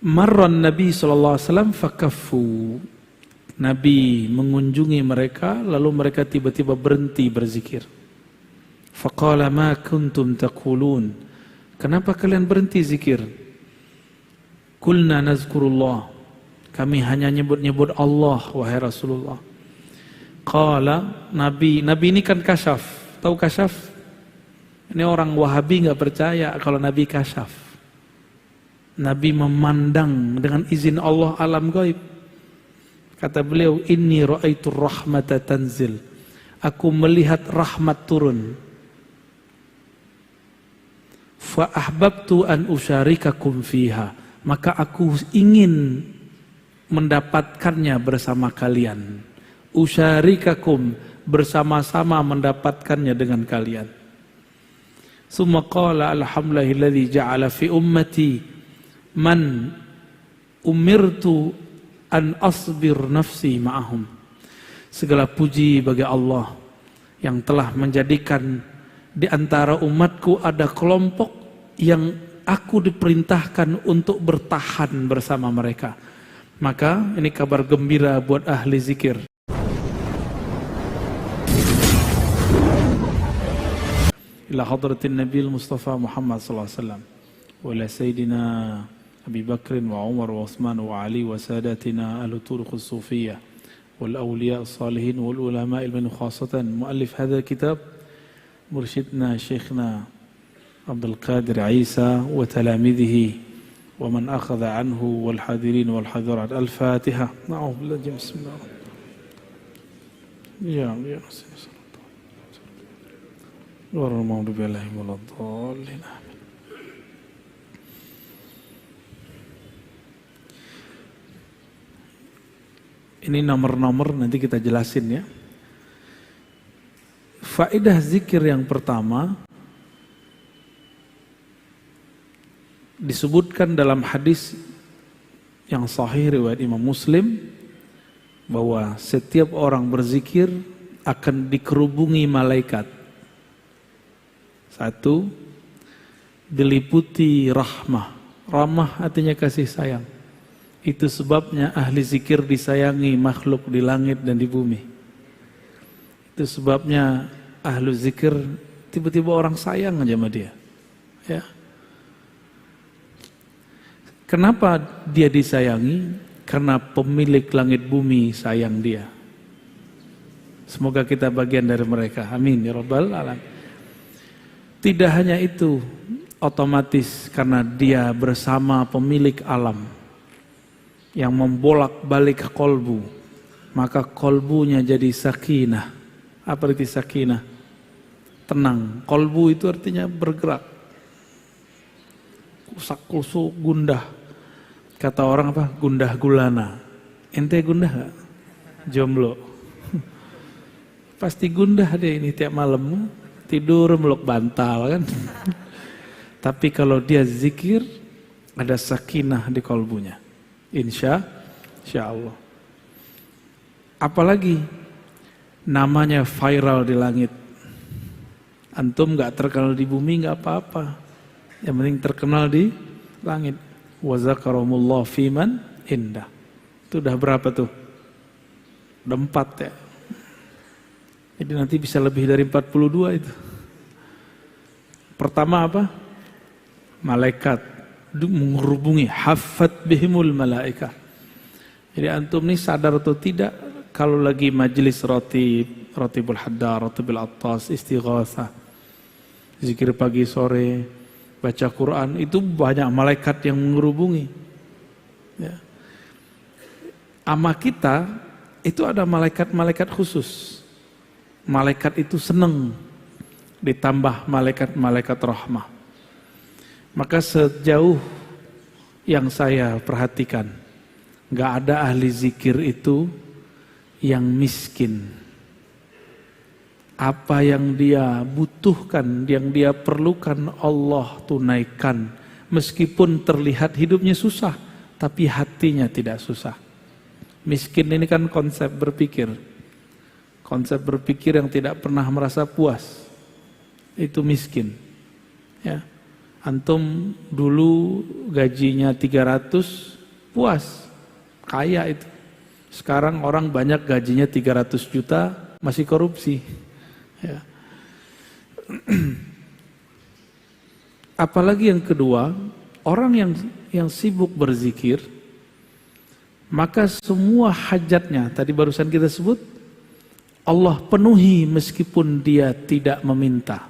Marran Nabi SAW fakaffu. Nabi mengunjungi mereka, lalu mereka tiba-tiba berhenti berzikir. Faqala ma kuntum taqulun. Kenapa kalian berhenti zikir? Qulna nazkurullah. Kami hanya nyebut-nyebut Allah, wahai Rasulullah. Qala, Nabi ini kan kasyaf. Tahu kasyaf? Ini orang Wahabi nggak percaya kalau Nabi kasyaf. Nabi memandang dengan izin Allah alam gaib. Kata beliau, inni ra'aitur rahmata tanzil. Aku melihat rahmat turun. Fa ahbabtu an usyarikakum fiha. Maka aku ingin mendapatkannya bersama kalian. Usyarikakum, bersama-sama mendapatkannya dengan kalian. Summa qala alhamdulillahilladzi ja'ala fi ummati man umirtu an asbir nafsi ma'ahum. Segala puji bagi Allah yang telah menjadikan di antara umatku ada kelompok yang aku diperintahkan untuk bertahan bersama mereka. Maka ini kabar gembira buat ahli zikir. Ila hadratin Nabi Mustafa Muhammad sallallahu alaihi wasallam wa ila sayyidina Abi Bakr wa Umar wa Uthman wa Ali wa sadatina ahlu turuq as-sufiyah wal awliya as-salihin wal ulama ilmin khasatan muallif hadha kitab mursyidna syekhna Abdul Qadir Isa wa talamidhihi wa man akhadha anhu wal hadirin wal hadirat. Al-Fatiha. Na'udzubillah, bismillah. Ya ini nomor-nomor nanti kita jelasin ya. Faedah zikir yang pertama disebutkan dalam hadis yang sahih riwayat Imam Muslim bahwa setiap orang berzikir akan dikerubungi malaikat. Satu, diliputi rahmah. Rahmah artinya kasih sayang. Itu sebabnya ahli zikir disayangi makhluk di langit dan di bumi. Itu sebabnya ahli zikir tiba-tiba orang sayang aja sama dia. Ya. Kenapa dia disayangi? Karena pemilik langit bumi sayang dia. Semoga kita bagian dari mereka. Amin ya rabbal alamin. Tidak hanya itu, otomatis karena dia bersama pemilik alam yang membolak-balik kolbu, maka kolbunya jadi sakinah. Apa arti sakinah? Tenang. Kolbu itu artinya bergerak. Kusak-kusuk, gundah. Kata orang apa? Gundah gulana. Ente gundah gak? Jomblo. Pasti gundah deh ini tiap malam. Tidur meluk bantal kan. Tapi kalau dia zikir, ada sakinah di kolbunya. Insya Allah. Apalagi namanya viral di langit. Antum gak terkenal di bumi gak apa-apa. Yang penting terkenal di langit. Wa zakarahumullah fiman indah. Itu udah berapa tuh? Udah 4 ya. Jadi nanti bisa lebih dari 42 itu. Pertama apa? Malaikat menghubungi, hafat bihimul malaika. Jadi antum nih sadar atau tidak kalau lagi majelis rotibul haddar, rotibul attas, istighatsah, zikir pagi sore, baca Quran, itu banyak malaikat yang menghubungi. Ya. Ama kita itu ada malaikat-malaikat khusus. Malaikat itu senang ditambah malaikat-malaikat rahmah. Maka sejauh yang saya perhatikan, gak ada ahli zikir itu yang miskin. Apa yang dia butuhkan, yang dia perlukan Allah tunaikan. Meskipun terlihat hidupnya susah, tapi hatinya tidak susah. Miskin ini kan konsep berpikir. Konsep berpikir yang tidak pernah merasa puas. Itu miskin. Ya. Antum dulu gajinya 300, puas, kaya itu. Sekarang orang banyak gajinya 300 juta, masih korupsi. Ya. Apalagi yang kedua, orang yang sibuk berzikir, maka semua hajatnya, tadi barusan kita sebut, Allah penuhi meskipun dia tidak meminta.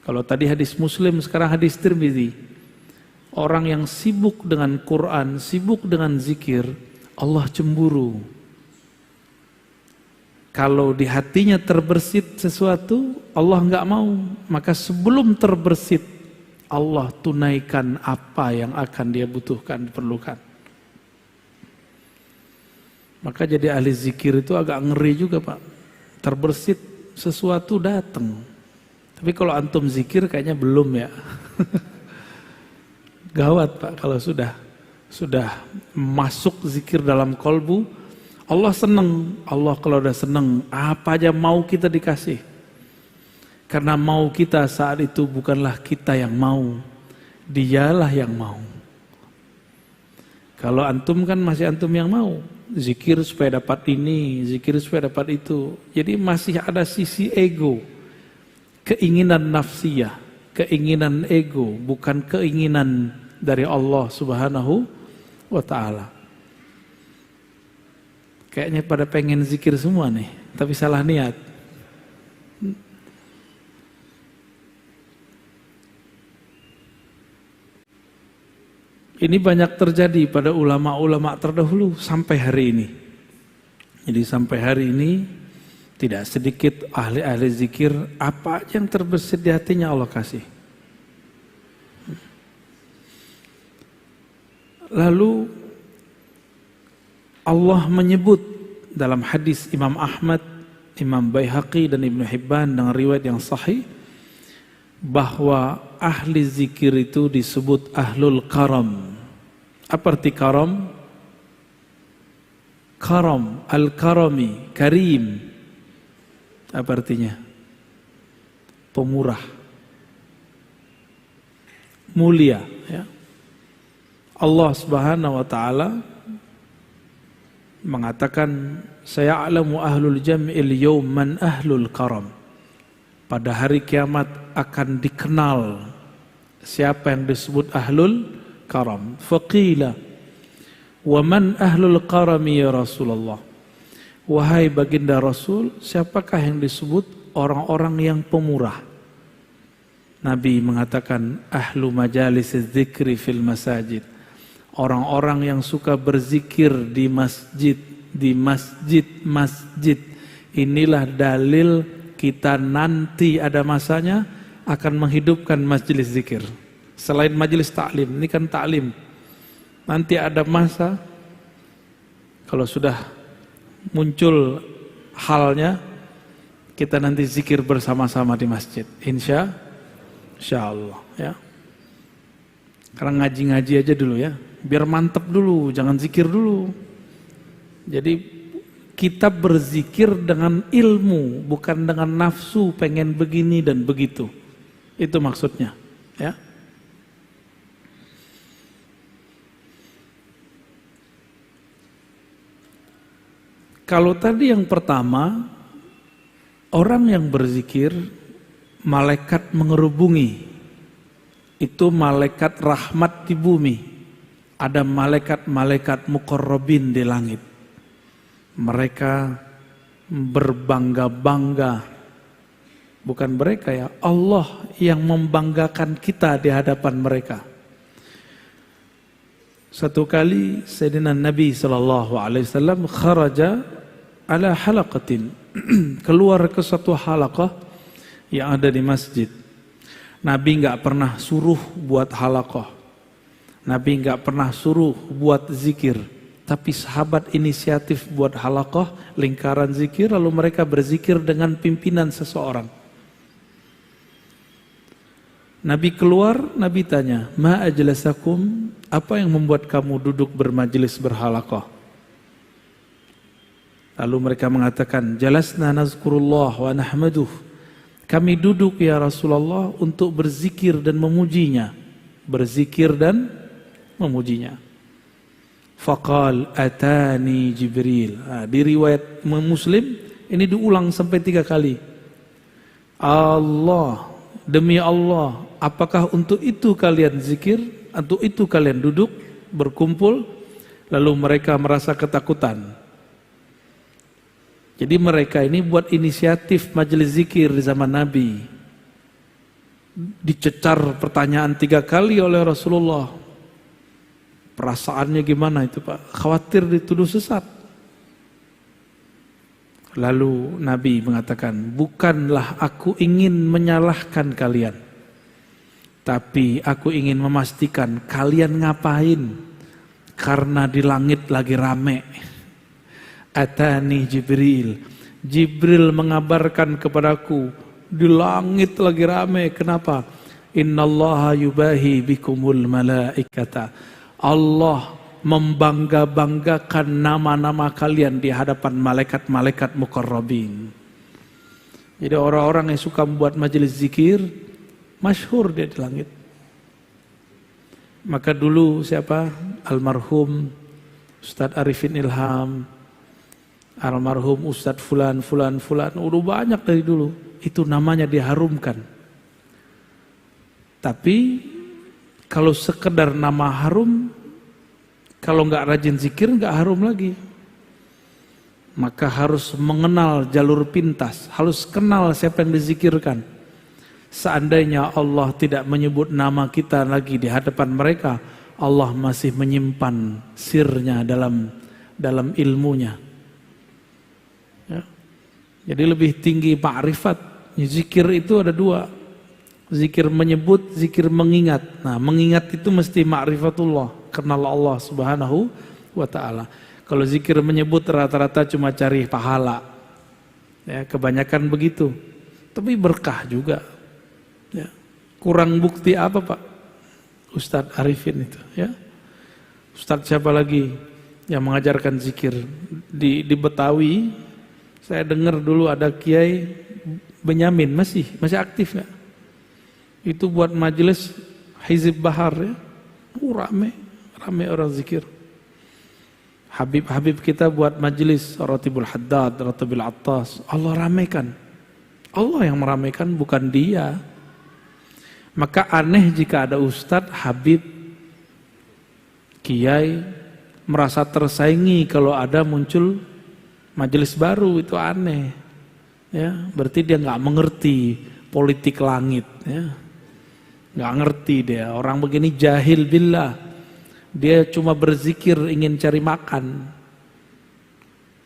Kalau tadi hadis Muslim, sekarang hadis Tirmidzi. Orang yang sibuk dengan Quran, sibuk dengan zikir, Allah cemburu. Kalau di hatinya terbersit sesuatu, Allah enggak mau. Maka sebelum terbersit, Allah tunaikan apa yang akan dia butuhkan, diperlukan. Maka jadi ahli zikir itu agak ngeri juga Pak. Terbersit sesuatu datang. Tapi kalau antum zikir kayaknya belum ya. Gawat Pak kalau sudah masuk zikir dalam kolbu, Allah senang. Allah kalau udah senang, apa aja mau kita dikasih. Karena mau kita saat itu bukanlah kita yang mau, dialah yang mau. Kalau antum kan masih antum yang mau, zikir supaya dapat ini, zikir supaya dapat itu. Jadi masih ada sisi ego, keinginan nafsiyah, keinginan ego, bukan keinginan dari Allah Subhanahu wa ta'ala. Kayaknya pada pengen zikir semua nih, tapi salah niat. Ini banyak terjadi pada ulama-ulama terdahulu sampai hari ini. Jadi sampai hari ini tidak sedikit ahli-ahli zikir, apa yang terbersit di hatinya Allah kasih. Lalu Allah menyebut dalam hadis Imam Ahmad, Imam Baihaqi dan Ibnu Hibban dengan riwayat yang sahih, bahwa ahli zikir itu disebut ahlul karam. Apa arti karam? Karam, al-karami, karim. Apa artinya? Pemurah, mulia. Ya. Allah Subhanahu wa ta'ala mengatakan, saya'lamu ahlul jam'il yawm man ahlul karam. Pada hari kiamat akan dikenal siapa yang disebut ahlul karam. Faqila wa man ahlul karami ya Rasulullah. Wahai baginda Rasul, siapakah yang disebut orang-orang yang pemurah? Nabi mengatakan ahlu majalis dzikri fil masajid. Orang-orang yang suka berzikir di masjid, masjid. Inilah dalil kita nanti ada masanya akan menghidupkan majelis zikir. Selain majelis taklim, ini kan taklim. Nanti ada masa kalau sudah muncul halnya, kita nanti zikir bersama-sama di masjid. Insya Allah ya. Karena ngaji-ngaji aja dulu ya, biar mantep dulu, jangan zikir dulu. Jadi kita berzikir dengan ilmu, bukan dengan nafsu pengen begini dan begitu. Itu maksudnya ya. Kalau tadi yang pertama, orang yang berzikir, malaikat mengerubungi. Itu malaikat rahmat di bumi. Ada malaikat-malaikat muqarrabin di langit. Mereka berbangga-bangga. Bukan mereka ya, Allah yang membanggakan kita di hadapan mereka. Satu kali Sayyidina Nabi SAW kharaja ala halaqatin, keluar ke satu halaqah yang ada di masjid. Nabi enggak pernah suruh buat halaqah. Nabi enggak pernah suruh buat zikir. Tapi sahabat inisiatif buat halaqah, lingkaran zikir, lalu mereka berzikir dengan pimpinan seseorang. Nabi keluar, Nabi tanya, ma ajlasakum, apa yang membuat kamu duduk bermajelis berhalaqah? Lalu mereka mengatakan, jalasna nazkurullah wa nahmaduh. Kami duduk ya Rasulullah untuk berzikir dan memujinya. Berzikir dan memujinya. Faqal atani Jibril. Di riwayat Muslim ini diulang sampai 3 kali. Allah, demi Allah, apakah untuk itu kalian zikir? Untuk itu kalian duduk, berkumpul? Lalu mereka merasa ketakutan. Jadi mereka ini buat inisiatif majelis zikir di zaman Nabi. Dicecar pertanyaan 3 kali oleh Rasulullah. Perasaannya gimana itu Pak? Khawatir dituduh sesat. Lalu Nabi mengatakan, bukanlah aku ingin menyalahkan kalian, tapi aku ingin memastikan kalian ngapain, karena di langit lagi rame. Atani Jibril. Jibril mengabarkan kepadaku, di langit lagi rame. Kenapa? Innallaha yubahi bikumul malaikata. Allah membangga-banggakan nama-nama kalian di hadapan malaikat-malaikat muqarrabin. Jadi orang-orang yang suka membuat majelis zikir, masyhur dia di langit. Maka dulu siapa? Almarhum Ustadz Arifin Ilham, almarhum Ustadz Fulan, udah banyak dari dulu. Itu namanya diharumkan. Tapi kalau sekedar nama harum, kalau nggak rajin zikir nggak harum lagi. Maka harus mengenal jalur pintas, harus kenal siapa yang dizikirkan. Seandainya Allah tidak menyebut nama kita lagi di hadapan mereka, Allah masih menyimpan sirnya dalam ilmunya. Ya. Jadi lebih tinggi ma'rifat. Zikir itu ada 2. Zikir menyebut, zikir mengingat. Nah, mengingat itu mesti ma'rifatullah, kenal Allah Subhanahu wa ta'ala. Kalau zikir menyebut rata-rata cuma cari pahala. Ya, kebanyakan begitu. Tapi berkah juga. Ya. Kurang bukti apa Pak? Ustadz Arifin itu, ya. Ustadz siapa lagi yang mengajarkan zikir di Betawi? Saya dengar dulu ada Kiai Benyamin, masih aktif nggak? Itu buat majelis Hizib Bahar, ya. Rame orang zikir. Habib kita buat majelis Ratibul Haddad, Ratibul Attas. Allah ramekan. Allah yang meramaikan, bukan dia. Maka aneh jika ada ustadz, habib, kiai merasa tersaingi kalau ada muncul majelis baru, itu aneh. Ya, berarti dia nggak mengerti politik langit. Ya. Nggak ngerti dia. Orang begini jahil billah. Dia cuma berzikir ingin cari makan.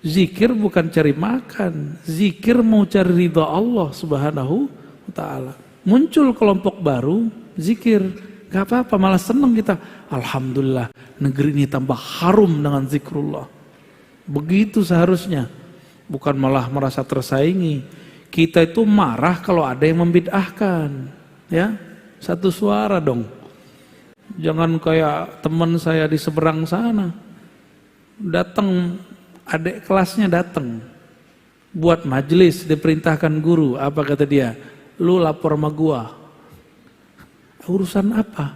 Zikir bukan cari makan. Zikir mau cari ridha Allah Subhanahu wa ta'ala. Muncul kelompok baru, zikir. Gak apa-apa, malah senang kita. Alhamdulillah, negeri ini tambah harum dengan zikrullah. Begitu seharusnya. Bukan malah merasa tersaingi. Kita itu marah kalau ada yang membid'ahkan. Ya, satu suara dong. Jangan kayak teman saya di seberang sana. Datang, adik kelasnya datang. Buat majelis, diperintahkan guru. Apa kata dia? Lu lapor sama gua. Urusan apa?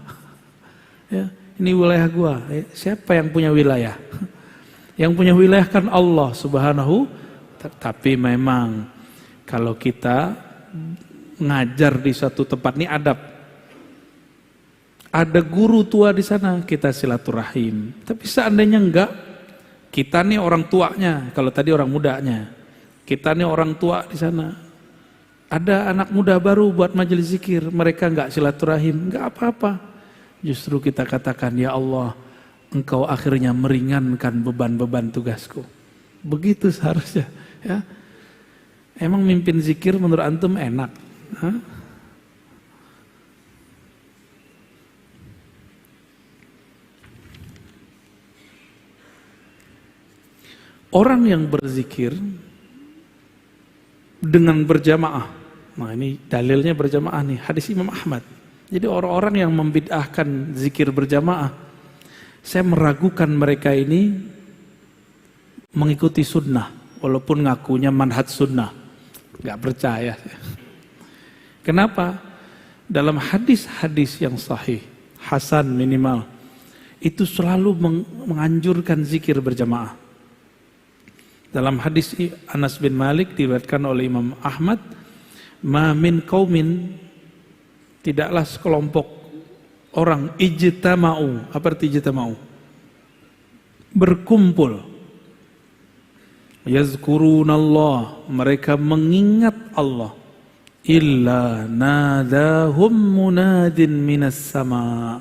Ya, ini wilayah gua. Siapa yang punya wilayah? Yang punya wilayah kan Allah Subhanahu. Tapi memang kalau kita ngajar di suatu tempat, ini adab. Ada guru tua di sana, kita silaturahim. Tapi seandainya enggak, kita nih orang tuanya, kalau tadi orang mudanya. Kita nih orang tua di sana. Ada anak muda baru buat majelis zikir, mereka enggak silaturahim, enggak apa-apa. Justru kita katakan, ya Allah, Engkau akhirnya meringankan beban-beban tugasku. Begitu seharusnya. Ya. Emang mimpin zikir menurut antum enak? Hah? Orang yang berzikir dengan berjamaah, nah ini dalilnya berjamaah nih, hadis Imam Ahmad. Jadi orang-orang yang membid'ahkan zikir berjamaah, saya meragukan mereka ini mengikuti sunnah, walaupun ngakunya manhaj sunnah, nggak percaya. Kenapa? Dalam hadis-hadis yang sahih, hasan minimal, itu selalu menganjurkan zikir berjamaah. Dalam hadis Anas bin Malik diriwayatkan oleh Imam Ahmad, ma min qaumin, tidaklah sekelompok orang ijtama'u. Apa arti ijtama'u? Berkumpul. Yazkurunallah, mereka mengingat Allah. Illa nadahum munadin minas sama,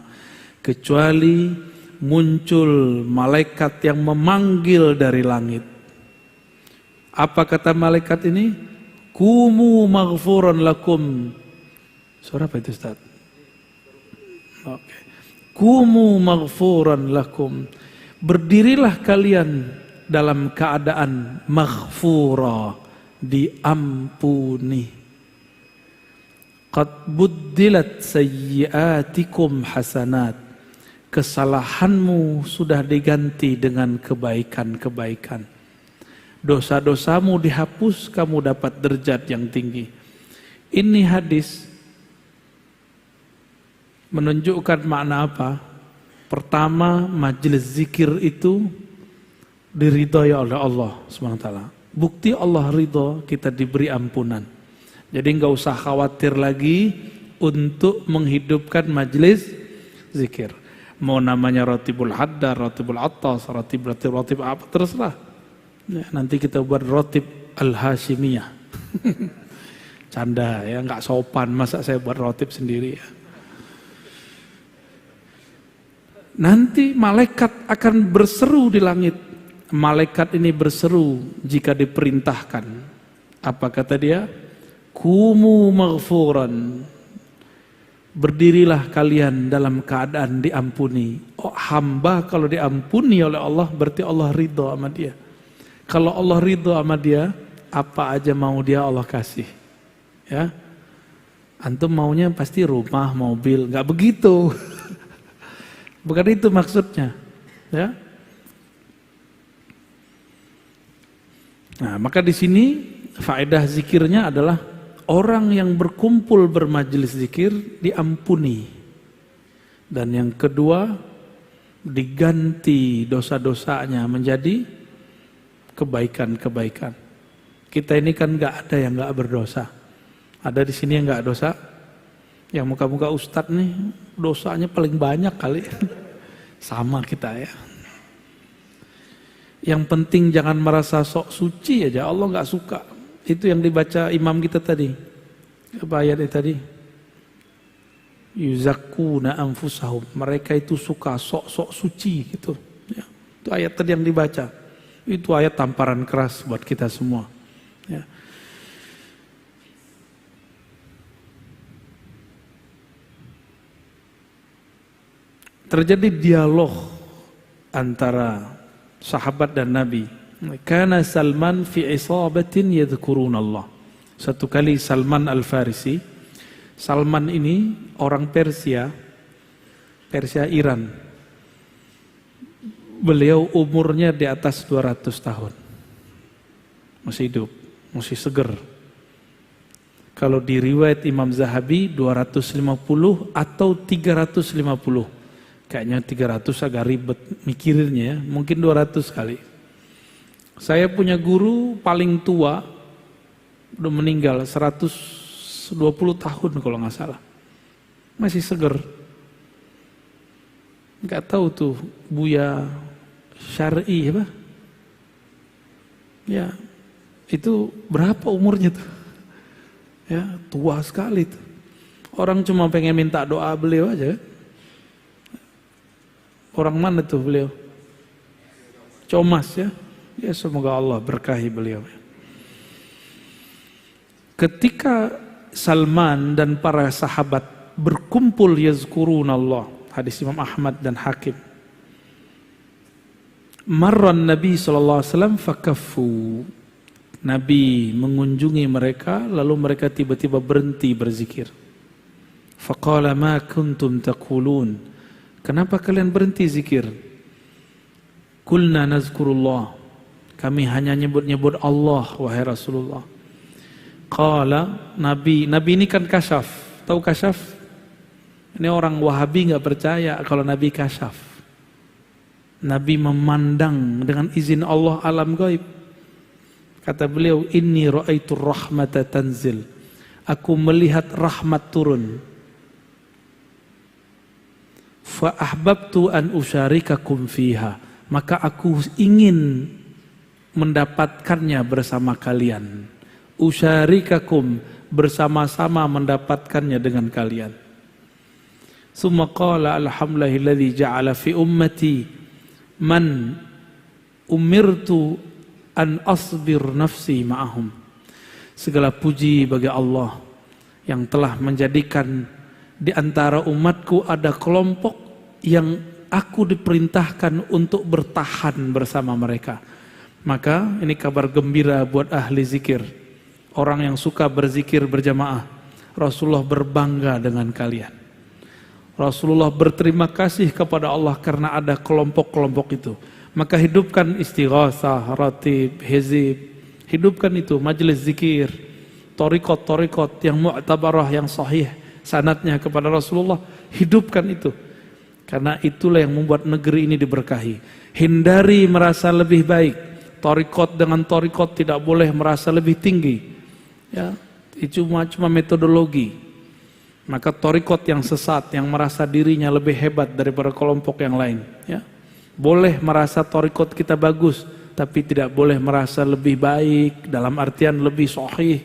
kecuali muncul malaikat yang memanggil dari langit. Apa kata malaikat ini? Kumu maghfuran lakum. Suara apa itu, Ustaz? Oke. Kumu maghfuran lakum. Berdirilah kalian dalam keadaan maghfura, diampuni. Qad buddilat sayyiatikum hasanat. Kesalahanmu sudah diganti dengan kebaikan-kebaikan. Dosa-dosamu dihapus, kamu dapat derajat yang tinggi. Ini hadis menunjukkan makna apa? Pertama, majelis zikir itu diridhoi oleh Allah SWT. Bukti Allah ridho, kita diberi ampunan. Jadi nggak usah khawatir lagi untuk menghidupkan majelis zikir. Mau namanya Ratibul Haddar, Ratibul Attas, Ratib apa, terserah. Ya, nanti kita buat Ratib Al-Hashimiyah. Canda ya, nggak sopan, masa saya buat Ratib sendiri ya. Nanti malaikat akan berseru di langit. Malaikat ini berseru jika diperintahkan. Apa kata dia? Kumu maghfuran. Berdirilah kalian dalam keadaan diampuni. Oh, hamba kalau diampuni oleh Allah berarti Allah ridho sama dia. Kalau Allah ridho sama dia, apa aja mau dia Allah kasih. Ya. Antum maunya pasti rumah, mobil, nggak begitu. Bukan itu maksudnya. Ya. Nah, maka di sini faedah zikirnya adalah orang yang berkumpul bermajelis zikir diampuni. Dan yang kedua, diganti dosa-dosanya menjadi kebaikan-kebaikan. Kita ini kan nggak ada yang nggak berdosa. Ada di sini yang nggak dosa. Yang muka-muka ustadz nih dosanya paling banyak kali. Sama kita ya. Yang penting jangan merasa sok suci aja, Allah nggak suka. Itu yang dibaca imam kita tadi. Apa ayatnya tadi? Yuzakkuna anfusahum. Mereka itu suka sok-sok suci gitu. Ya. Itu ayat tadi yang dibaca. Itu ayat tamparan keras buat kita semua. Ya. Terjadi dialog antara sahabat dan Nabi. Kana Salman fi isabatin yadhkurun Allah. Satu kali Salman Al-Farisi. Salman ini orang Persia Iran. Beliau umurnya di atas 200 tahun. Masih hidup, masih seger. Kalau di riwayat Imam Zahabi 250 atau 350. Kayaknya 300 agak ribet mikirinnya ya. Mungkin 200 kali. Saya punya guru paling tua, udah meninggal 120 tahun kalau nggak salah. Masih seger. Nggak tahu tuh Buya Syar'i apa? Ya, itu berapa umurnya tuh? Ya, tua sekali tuh. Orang cuma pengen minta doa beliau aja. Orang mana tuh beliau? Comas ya. Ya semoga Allah berkahi beliau. Ketika Salman dan para sahabat berkumpul yazkurun Allah, hadis Imam Ahmad dan Hakim. Marran Nabi SAW fakaffu. Nabi mengunjungi mereka, lalu mereka tiba-tiba berhenti berzikir. Faqala ma kuntum taqulun. Kenapa kalian berhenti zikir? Kulna nazkurullah. Kami hanya nyebut-nyebut Allah, wahai Rasulullah. Qala, Nabi ini kan kasyaf. Tahu kasyaf? Ini orang Wahabi nggak percaya kalau Nabi kasyaf. Nabi memandang dengan izin Allah alam gaib. Kata beliau, inni ra'aitu rahmata tanzil. Aku melihat rahmat turun. Fa ahbabtu an usyarikakum fiha. Maka aku ingin mendapatkannya bersama kalian. Usyarikakum, bersama-sama mendapatkannya dengan kalian. Summa qala alhamdulillahilladzi ja'ala fi ummati man umirtu an asbir nafsi ma'ahum. Segala puji bagi Allah yang telah menjadikan di antara umatku ada kelompok yang aku diperintahkan untuk bertahan bersama mereka. Maka ini kabar gembira buat ahli zikir, orang yang suka berzikir berjamaah. Rasulullah berbangga dengan kalian. Rasulullah berterima kasih kepada Allah karena ada kelompok-kelompok itu. Maka hidupkan istighasah, ratib, hizib. Hidupkan itu, majelis zikir, torikot yang mu'tabarah, yang sahih sanadnya kepada Rasulullah. Hidupkan itu. Karena itulah yang membuat negeri ini diberkahi. Hindari merasa lebih baik. Torikot dengan torikot tidak boleh merasa lebih tinggi. Ya, itu cuma metodologi. Maka torikot yang sesat, yang merasa dirinya lebih hebat daripada kelompok yang lain. Ya. Boleh merasa torikot kita bagus, tapi tidak boleh merasa lebih baik, dalam artian lebih sahih,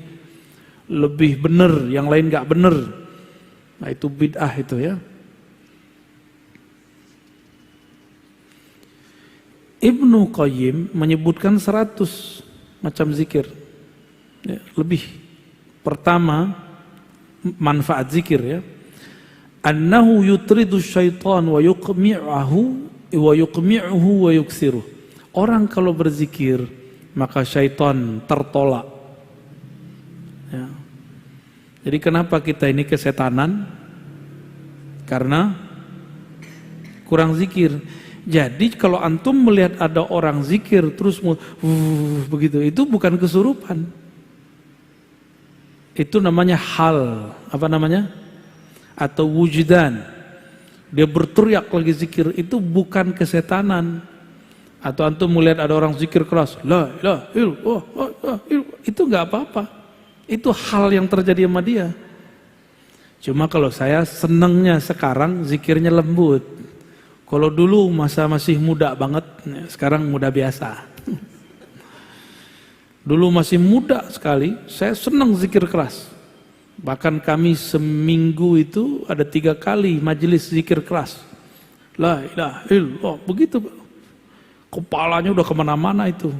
lebih benar, yang lain gak benar. Nah itu bid'ah itu ya. Ibnu Qayyim menyebutkan 100 macam zikir ya, lebih. Pertama, manfaat zikir ya. Annahu yutridu syaitan wa yuqmi'uhu wa yuksiruh. Orang kalau berzikir maka syaitan tertolak ya. Jadi kenapa kita ini kesetanan? Karena kurang zikir. Jadi kalau antum melihat ada orang zikir terus begitu, itu bukan kesurupan. Itu namanya hal, apa namanya? Atau wujudan. Dia berteriak lagi zikir, itu bukan kesetanan. Atau antum melihat ada orang zikir keras, la ilaha illallah, itu nggak apa-apa. Itu hal yang terjadi sama dia. Cuma kalau saya senangnya sekarang zikirnya lembut. Kalau dulu masa masih muda banget, sekarang muda biasa. Dulu masih muda sekali, saya senang zikir keras. Bahkan kami seminggu itu ada 3 kali majelis zikir keras. La ilaha illallah, begitu. Kepalanya udah kemana-mana itu.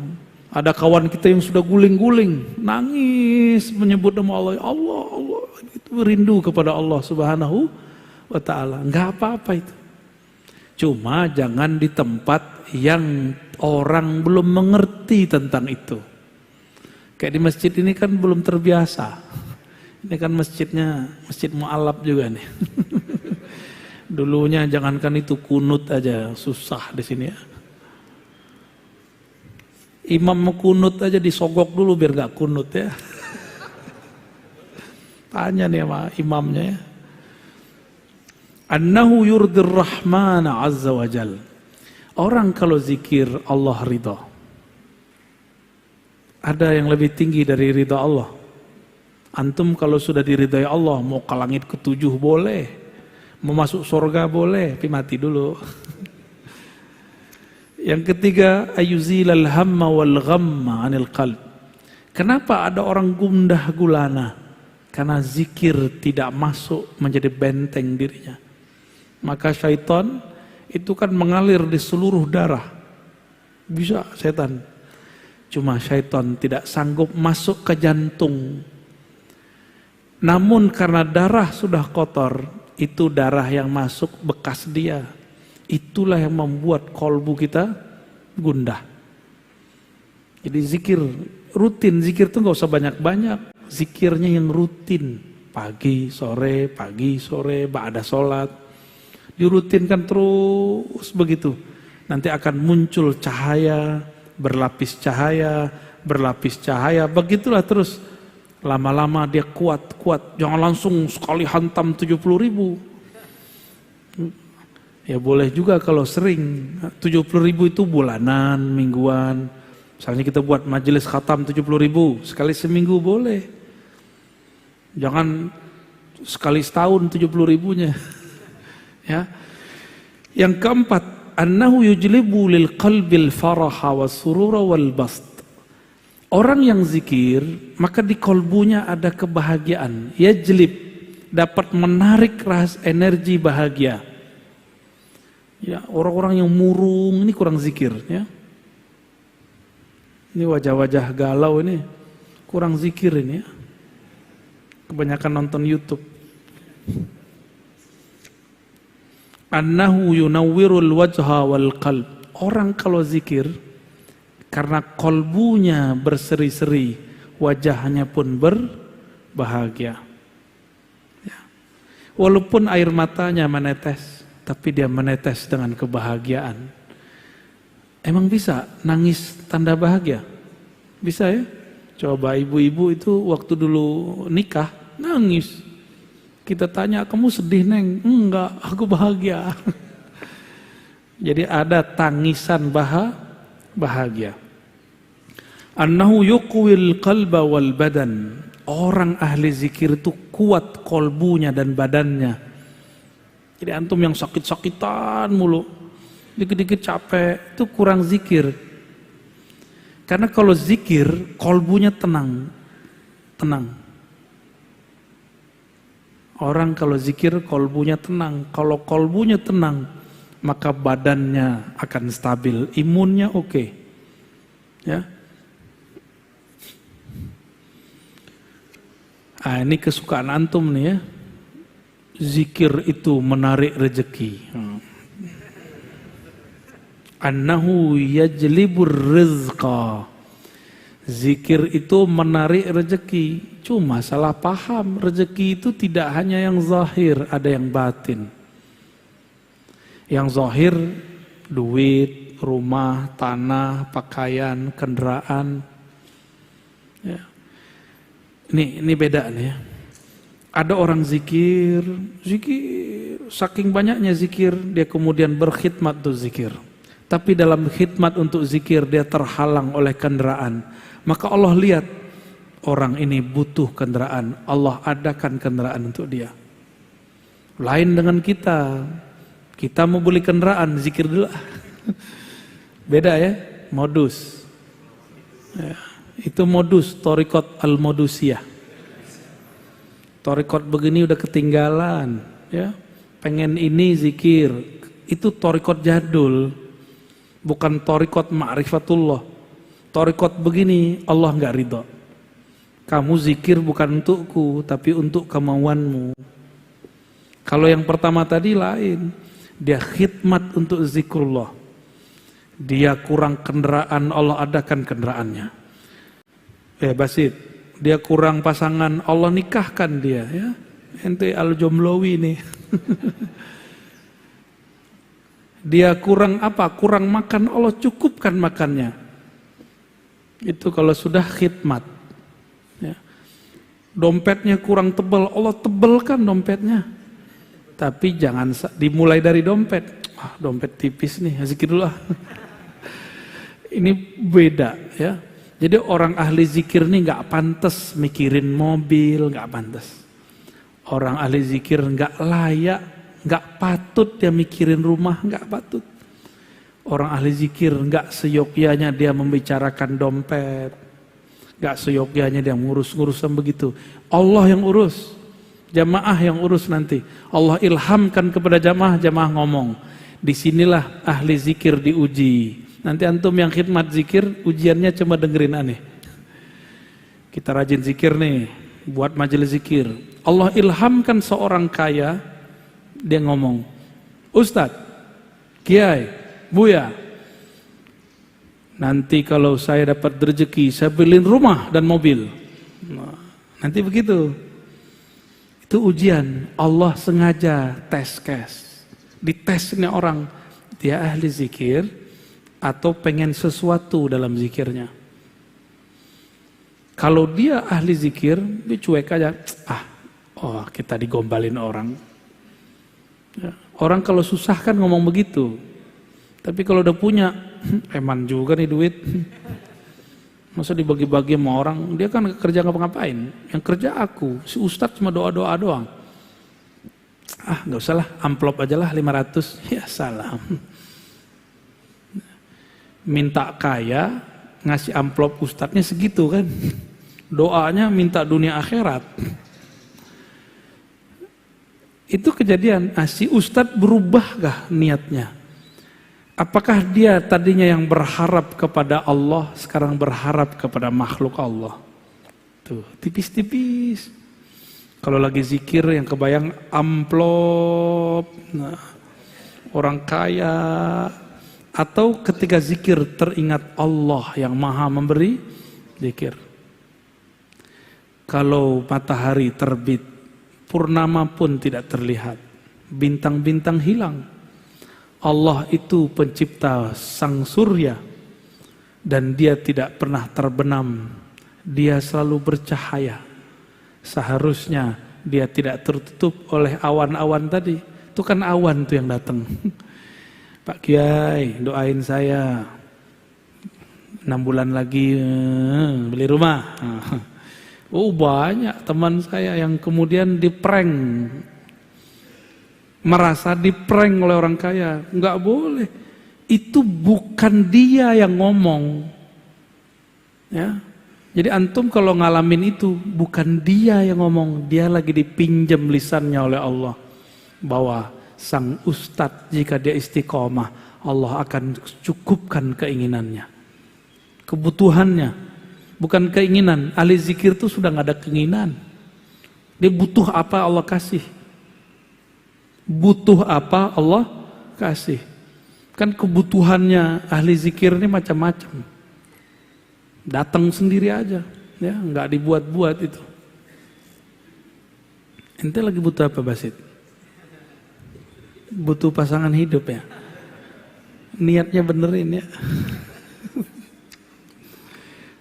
Ada kawan kita yang sudah guling-guling, nangis menyebut nama Allah, Allah, Allah, itu rindu kepada Allah Subhanahu wa Ta'ala. Enggak apa-apa itu. Cuma jangan di tempat yang orang belum mengerti tentang itu. Kayak di masjid ini kan belum terbiasa. Ini kan masjidnya masjid mu'alaf juga nih. Dulunya jangankan itu, kunut aja susah di sini ya. Imam mau kunut aja disogok dulu biar gak kunut ya. Tanya nih sama imamnya ya. Annahu yurdir rahmana azza wa jal. Orang kalau zikir Allah ridha. Ada yang lebih tinggi dari ridha Allah. Antum kalau sudah diridhai Allah, mau ke langit ke-7 boleh, mau masuk surga boleh, tapi mati dulu. Yang ketiga, ayuzilal hamma wal ghamma anil qalb. Kenapa ada orang gundah gulana? Karena zikir tidak masuk menjadi benteng dirinya. Maka syaitan itu kan mengalir di seluruh darah. Bisa setan. Cuma syaitan tidak sanggup masuk ke jantung. Namun karena darah sudah kotor, itu darah yang masuk bekas dia. Itulah yang membuat kolbu kita gundah. Jadi zikir rutin, zikir itu gak usah banyak-banyak. Zikirnya yang rutin, pagi, sore, ba'da sholat. Dirutinkan terus begitu. Nanti akan muncul cahaya, berlapis cahaya. Begitulah terus. Lama-lama dia kuat. Jangan langsung sekali hantam 70.000. Ya boleh juga kalau sering. 70.000 itu bulanan, mingguan. Misalnya kita buat majelis khatam 70.000, sekali seminggu boleh. Jangan sekali setahun 70.000-nya. Ya. Yang keempat, annahu yujlibu lil qalbil faraha was surura wal bast. Orang yang zikir, maka di kolbunya ada kebahagiaan. Yajlib, dapat menarik energi bahagia. Ya, orang-orang yang murung ini kurang zikir, ya. Ini wajah-wajah galau ini kurang zikir ini, ya. Kebanyakan nonton YouTube. Annahu yunawwirul wajha wal qalb. Orang kalau zikir karena kolbunya berseri-seri, wajahnya pun berbahagia. Ya. Walaupun air matanya menetes, tapi dia menetes dengan kebahagiaan. Emang bisa nangis tanda bahagia? Bisa ya? Coba ibu-ibu itu waktu dulu nikah nangis. Kita tanya, kamu sedih neng? Enggak, aku bahagia. Jadi ada tangisan bahagia. Annahu yuqwil qalba wal badan. Orang ahli zikir itu kuat kolbunya dan badannya. Jadi antum yang sakit-sakitan mulu, dikit-dikit capek, itu kurang zikir. Karena kalau zikir, kolbunya tenang. Orang kalau zikir, kolbunya tenang. Kalau kolbunya tenang, maka badannya akan stabil, imunnya oke. Ya. Ini kesukaan antum nih ya. Zikir itu menarik rezeki. Annahu yajlibur rizqa. Zikir itu menarik rezeki. Cuma salah paham, rezeki itu tidak hanya yang zahir, ada yang batin. Yang zahir duit, rumah, tanah, pakaian, kendaraan. Ya. Ini beda nih ya. Ada orang zikir, saking banyaknya zikir, dia kemudian berkhidmat untuk zikir. Tapi dalam khidmat untuk zikir dia terhalang oleh kendaraan. Maka Allah lihat, orang ini butuh kendaraan, Allah adakan kendaraan untuk dia. Lain dengan kita mau beli kendaraan, zikir dulu. Beda ya, modus. Ya, itu modus, thariqat al-modusiyah. Thariqat begini udah ketinggalan, ya. Pengen ini zikir, itu thariqat jadul, bukan thariqat ma'rifatullah. Thariqat begini Allah nggak ridho. Kamu zikir bukan untukku, tapi untuk kemauanmu. Kalau yang pertama tadi lain, dia khidmat untuk zikrullah. Dia kurang kendaraan, Allah adakan kendaraannya. Basit, dia kurang pasangan, Allah nikahkan dia, ya. Ente al-jomlowi nih. Dia kurang apa? Kurang makan, Allah cukupkan makannya. Itu kalau sudah khidmat. Ya. Dompetnya kurang tebal, Allah tebalkan dompetnya. Tapi jangan dimulai dari dompet. Dompet tipis nih, zikir dulu. Ini beda ya. Jadi orang ahli zikir nih nggak pantas mikirin mobil, nggak pantas. Orang ahli zikir nggak layak, nggak patut dia mikirin rumah, nggak patut. Orang ahli zikir nggak seyogyanya dia membicarakan dompet, nggak seyogyanya dia ngurus-ngurusan begitu. Allah yang urus, jamaah yang urus nanti. Allah ilhamkan kepada jamaah ngomong. Disinilah ahli zikir diuji. Nanti antum yang khidmat zikir, ujiannya cuma dengerin aneh. Kita rajin zikir nih, buat majelis zikir. Allah ilhamkan seorang kaya, dia ngomong, Ustadz, Kiai, Buya, nanti kalau saya dapat rezeki, saya beliin rumah dan mobil. Nah, nanti begitu. Itu ujian, Allah sengaja tes case. Ditesnya orang, dia ahli zikir, atau pengen sesuatu dalam zikirnya. Kalau dia ahli zikir, dia cuek aja. Kita digombalin orang. Ya, orang kalau susah kan ngomong begitu. Tapi kalau udah punya, eman juga nih duit. Masa dibagi-bagi sama orang, dia kan kerja ngapa-ngapain. Yang kerja aku, si Ustadz cuma doa-doa doang. Gak usah lah, amplop aja lah 500. Ya salam. Minta kaya, ngasih amplop Ustadznya segitu kan. Doanya minta dunia akhirat. Itu kejadian. Si Ustadz berubahkah niatnya? Apakah dia tadinya yang berharap kepada Allah, sekarang berharap kepada makhluk Allah? Tuh, tipis-tipis. Kalau lagi zikir yang kebayang amplop, orang kaya. Atau ketika zikir teringat Allah yang maha memberi zikir. Kalau matahari terbit, purnama pun tidak terlihat, bintang-bintang hilang. Allah itu pencipta sang surya dan dia tidak pernah terbenam. Dia selalu bercahaya. Seharusnya dia tidak tertutup oleh awan-awan tadi. Itu kan awan tuh yang datang. Pak Kiai, doain saya 6 bulan lagi beli rumah. Banyak teman saya yang kemudian diprank, merasa diprank oleh orang kaya. Enggak boleh. Itu bukan dia yang ngomong. Ya. Jadi antum kalau ngalamin itu bukan dia yang ngomong, dia lagi dipinjam lisannya oleh Allah. Bahwa sang ustadz jika dia istiqomah, Allah akan cukupkan keinginannya, kebutuhannya. Bukan keinginan. Ahli zikir itu sudah gak ada keinginan. Dia butuh apa Allah kasih. Butuh apa Allah kasih. Kan kebutuhannya ahli zikir ini macam-macam. Datang sendiri aja, ya, nggak dibuat-buat itu. Ente lagi butuh apa, Basit? Butuh pasangan hidup ya. Niatnya benerin ya.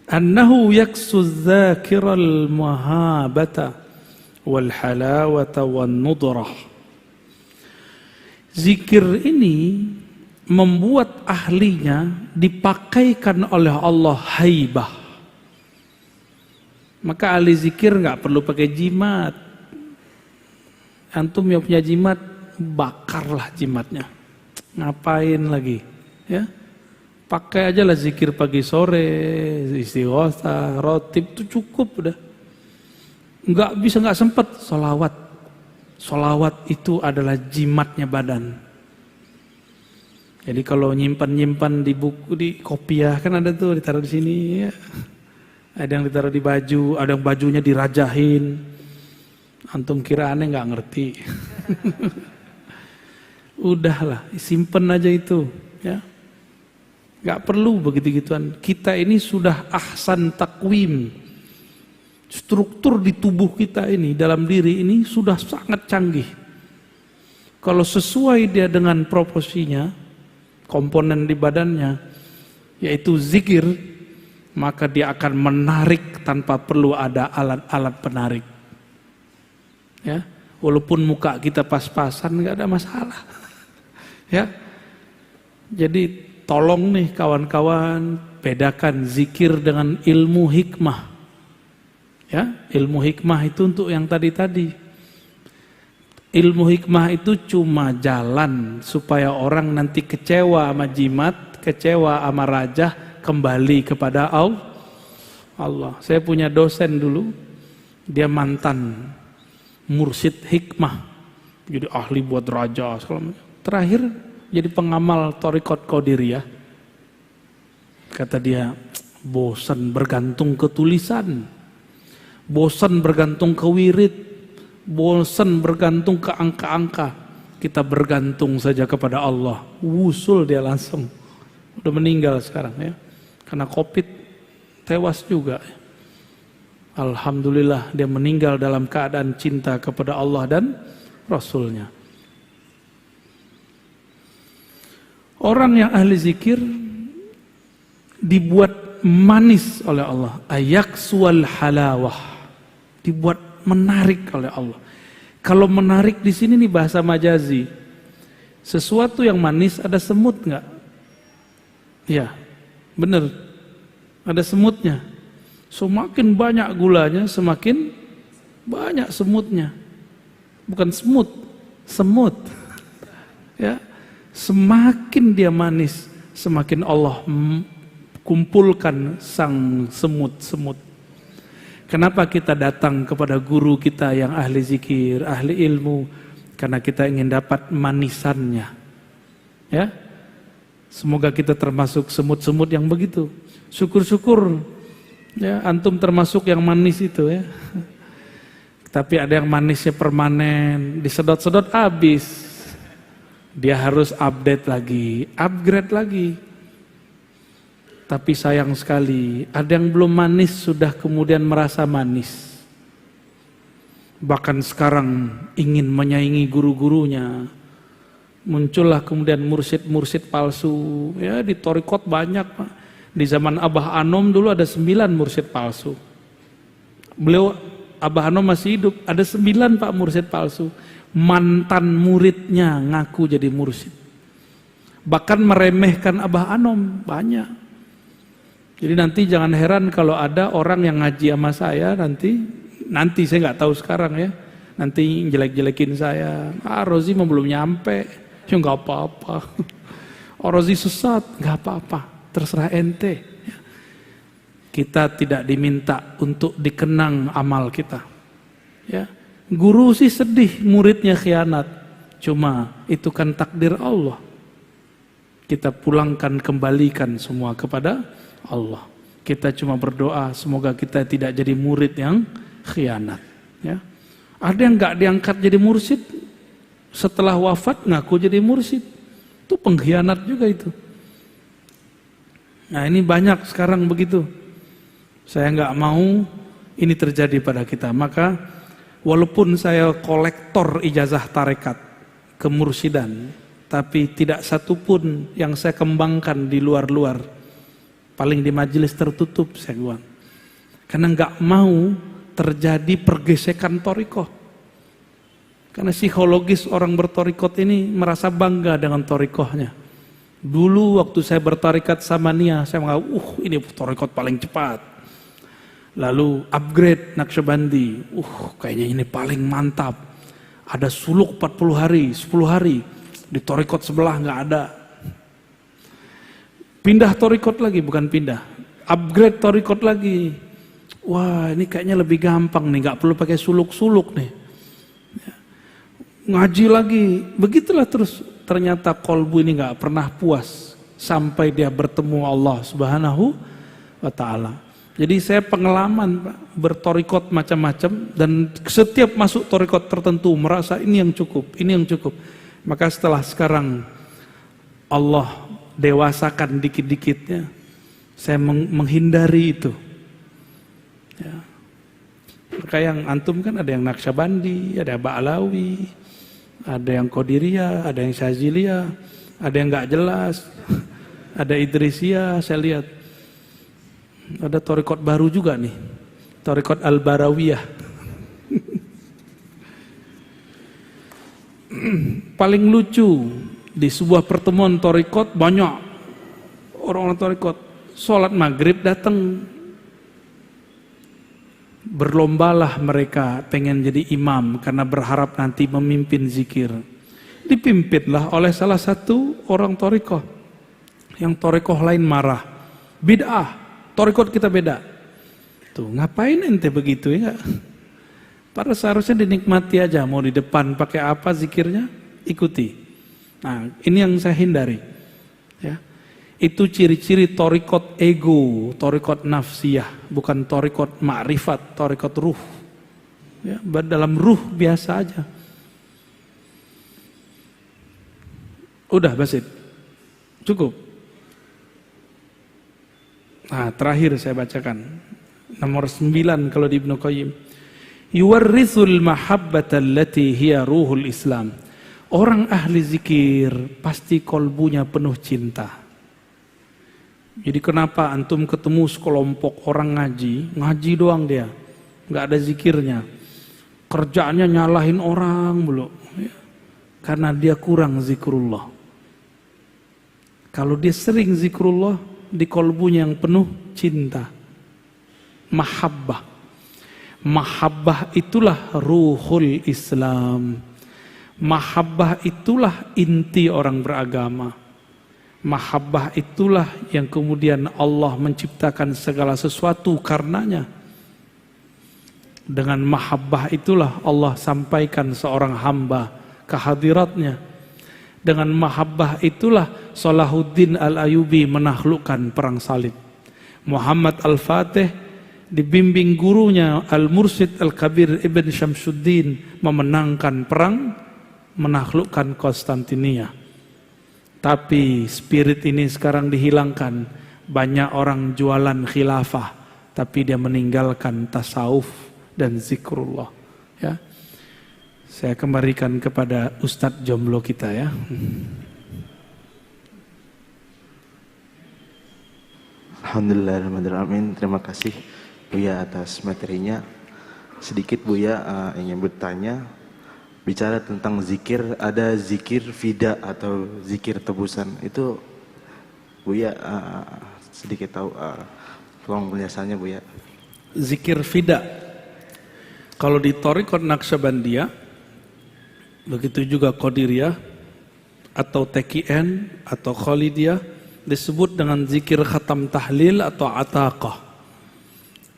Annahu yaksu dzakiral mahabata wal halawata wan nudrah. Zikir ini membuat ahlinya dipakaikan oleh Allah haibah. Maka ahli zikir nggak perlu pakai jimat. Antum yang punya jimat, bakarlah jimatnya. Ngapain lagi? Ya, pakai aja lah zikir pagi sore, istighosah, rotib itu cukup udah. Nggak sempet sholawat. Sholawat itu adalah jimatnya badan. Jadi kalau nyimpan di buku, di kopiah kan ada tuh ditaruh di sini ya. Ada yang ditaruh di baju, ada yang bajunya dirajahin. Antum kira aneh nggak ngerti. Udahlah, simpen aja itu ya. Nggak perlu begitu-gituan. Kita ini sudah ahsan takwim. Struktur di tubuh kita ini, dalam diri ini sudah sangat canggih. Kalau sesuai dia dengan proporsinya, komponen di badannya, yaitu zikir, maka dia akan menarik tanpa perlu ada alat-alat penarik. Ya, walaupun muka kita pas-pasan nggak ada masalah. Ya, jadi tolong nih kawan-kawan bedakan zikir dengan ilmu hikmah. Ya, ilmu hikmah itu untuk yang tadi-tadi. Ilmu hikmah itu cuma jalan supaya orang nanti kecewa sama jimat, kecewa sama raja, kembali kepada Allah. Saya punya dosen dulu, dia mantan mursyid hikmah, jadi ahli buat raja. Terakhir jadi pengamal Thariqat Qadiriyah. Kata dia, bosan bergantung ke tulisan, bosan bergantung ke wirid, bosan bergantung ke angka-angka. Kita bergantung saja kepada Allah. Wusul dia langsung. Udah meninggal sekarang ya. Karena COVID tewas juga. Alhamdulillah dia meninggal dalam keadaan cinta kepada Allah dan Rasulnya. Orang yang ahli zikir dibuat manis oleh Allah. Ayaksual halawah, dibuat menarik oleh Allah. Kalau menarik di sini nih bahasa majazi. Sesuatu yang manis ada semut nggak? Ya, bener. Ada semutnya. Semakin banyak gulanya, semakin banyak semutnya. Bukan semut, semut. Ya, semakin dia manis, semakin Allah kumpulkan sang semut-semut. Kenapa kita datang kepada guru kita yang ahli zikir, ahli ilmu? Karena kita ingin dapat manisannya. Ya, semoga kita termasuk semut-semut yang begitu. Syukur-syukur ya, antum termasuk yang manis itu ya. Tapi ada yang manisnya permanen, disedot-sedot habis. Dia harus update lagi, upgrade lagi. Tapi sayang sekali, ada yang belum manis sudah kemudian merasa manis. Bahkan sekarang ingin menyaingi guru-gurunya. Muncullah kemudian mursyid-mursyid palsu. Ya, di thariqat banyak, Pak. Di zaman Abah Anom dulu ada 9 mursyid palsu. Beliau, Abah Anom masih hidup, ada 9 Pak mursyid palsu. Mantan muridnya ngaku jadi mursyid. Bahkan meremehkan Abah Anom, banyak. Jadi nanti jangan heran kalau ada orang yang ngaji sama saya nanti saya nggak tahu sekarang ya, nanti jelek-jelekin saya. Rozi mah belum nyampe, ya nggak apa-apa. Rozi sesat, nggak apa-apa, terserah ente. Kita tidak diminta untuk dikenang amal kita. Ya, guru sih sedih muridnya khianat, cuma itu kan takdir Allah. Kita pulangkan, kembalikan semua kepada Allah. Kita cuma berdoa semoga kita tidak jadi murid yang khianat. Ya, ada yang nggak diangkat jadi mursyid, setelah wafat ngaku jadi mursyid, itu pengkhianat juga itu. Nah ini banyak sekarang begitu. Saya nggak mau ini terjadi pada kita. Maka walaupun saya kolektor ijazah tarekat kemursidan, tapi tidak satupun yang saya kembangkan di luar-luar, paling di majelis tertutup saya bilang. Karena nggak mau terjadi pergesekan thariqah. Karena psikologis orang berthariqat ini merasa bangga dengan thariqahnya. Dulu waktu saya bertarikat sama Nia, saya menganggap, ini thariqat paling cepat. Lalu upgrade Naqsyabandi, kayaknya ini paling mantap. Ada suluk 40 hari, 10 hari, di thariqat sebelah nggak ada. Pindah thariqat lagi, bukan pindah, upgrade thariqat lagi. Wah ini kayaknya lebih gampang nih, nggak perlu pakai suluk-suluk nih. Ngaji lagi, begitulah terus. Ternyata kolbu ini nggak pernah puas sampai dia bertemu Allah Subhanahu wa Ta'ala. Jadi saya pengalaman Pak, berthariqat macam-macam, dan setiap masuk thariqat tertentu merasa ini yang cukup, ini yang cukup. Maka setelah sekarang Allah dewasakan dikit-dikitnya, saya menghindari itu. Ya. Kayak yang antum kan ada yang Naqsyabandi, ada Ba'alawi, ada yang Qadiriyah, ada yang Syaziliyah, ada yang nggak jelas, ada Idrisiyah, saya lihat. Ada thariqat baru juga nih, thariqat Al-Barawiyah. Paling lucu, di sebuah pertemuan thariqat banyak orang-orang thariqat, sholat maghrib datang. Berlombalah mereka pengen jadi imam karena berharap nanti memimpin zikir. Dipimpinlah oleh salah satu orang thariqah. Yang thariqah lain marah. Bid'ah, thariqat kita beda. Tuh, ngapain ente begitu ya? Padahal seharusnya dinikmati aja, mau di depan pakai apa zikirnya, ikuti. Nah, ini yang saya hindari. Ya. Itu ciri-ciri thariqat ego, thariqat nafsiyah, bukan thariqat ma'rifat, thariqat ruh. Ya, dalam ruh biasa aja. Udah Basit, cukup. Nah, terakhir saya bacakan nomor 9 kalau di Ibnu Qayyim. Yuwarrithul mahabbata allati hiya ruhul Islam. Orang ahli zikir pasti kolbunya penuh cinta. Jadi kenapa antum ketemu sekelompok orang ngaji doang dia, nggak ada zikirnya, kerjaannya nyalahin orang mulu, ya. Karena dia kurang zikrullah. Kalau dia sering zikrullah, di kolbunya yang penuh cinta, mahabbah. Mahabbah itulah ruhul Islam. Mahabbah itulah inti orang beragama. Mahabbah itulah yang kemudian Allah menciptakan segala sesuatu karenanya. Dengan mahabbah itulah Allah sampaikan seorang hamba ke hadiratnya. Dengan mahabbah itulah Salahuddin Al-Ayyubi menaklukkan perang salib. Muhammad Al-Fatih dibimbing gurunya Al-Mursyid Al-Kabir Ibn Syamsuddin memenangkan perang, menaklukkan Konstantinia. Tapi spirit ini sekarang dihilangkan. Banyak orang jualan khilafah, tapi dia meninggalkan tasawuf dan zikrullah. Ya, saya kembalikan kepada Ustadz jomblo kita ya. Alhamdulillahirrahmanirrahim. Terima kasih Buya atas materinya. Sedikit Buya ingin bertanya, bicara tentang zikir, ada zikir fida atau zikir tebusan. Itu Buya sedikit tahu, tolong penjelasannya Buya. Zikir fida, kalau di Thariqat Naqsyabandiyah, begitu juga Qadiriyah atau TKN atau Khalidiyah, disebut dengan zikir khatam tahlil atau ataqah,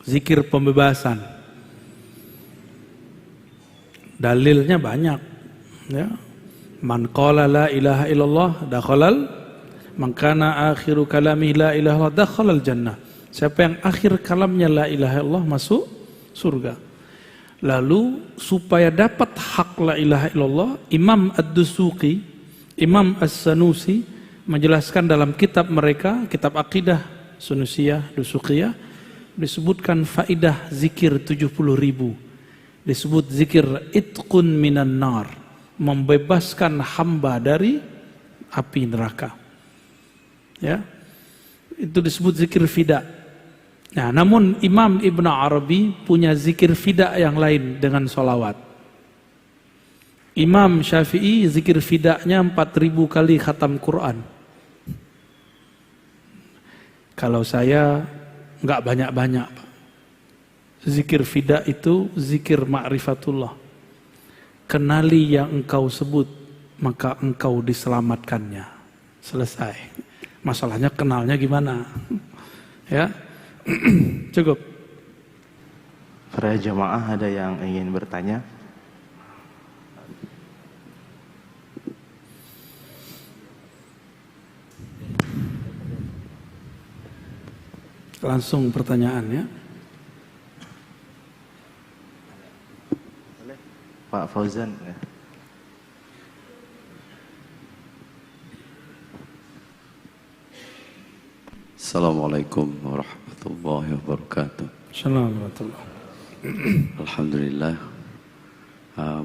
zikir pembebasan. Dalilnya banyak, ya. Man qala la ilaha illallah dakhalal, man kana akhiru kalami la ilaha illallah dakhalal jannah. Siapa yang akhir kalamnya la ilaha illallah masuk surga. Lalu supaya dapat hak la ilaha illallah, Imam Ad-Dusuqi, Imam As-Sanusi menjelaskan dalam kitab mereka, kitab akidah Sunusiyah, Dusuqiyah, disebutkan faidah zikir 70.000. Disebut zikir itqun minan nar, membebaskan hamba dari api neraka. Ya, itu disebut zikir fida. Nah, namun Imam Ibn Arabi punya zikir fida yang lain dengan sholawat. Imam Syafi'i zikir fidanya 4.000 kali khatam Quran. Kalau saya nggak banyak-banyak, Pak. Zikir fida itu zikir ma'rifatullah. Kenali yang engkau sebut, maka engkau diselamatkannya. Selesai. Masalahnya kenalnya gimana? Ya, cukup. Para jamaah ada yang ingin bertanya? Langsung pertanyaannya. Pak Fauzan. Assalamualaikum warahmatullahi wabarakatuh. Assalamualaikum. Alhamdulillah.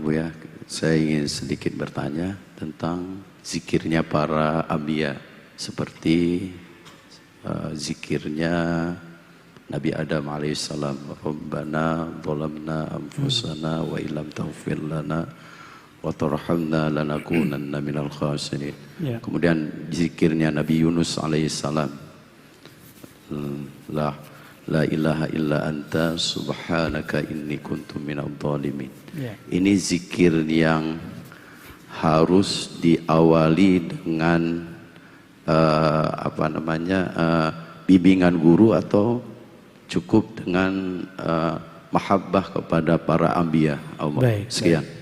Buya, saya ingin sedikit bertanya tentang zikirnya para anbiya, seperti zikirnya Nabi Adam alaihissalam, Rabbana zalamna anfusana wa illam taghfir lana wa tarhamna lanakunanna minal khasirin. Ya. Kemudian zikirnya Nabi Yunus alaihissalam, la ilaha illa anta subhanaka inni kuntu minadh dhalimin. Ya. Ini zikir yang harus diawali dengan bimbingan guru atau cukup dengan mahabbah kepada para anbiya Allah. Baik, sekian. baik.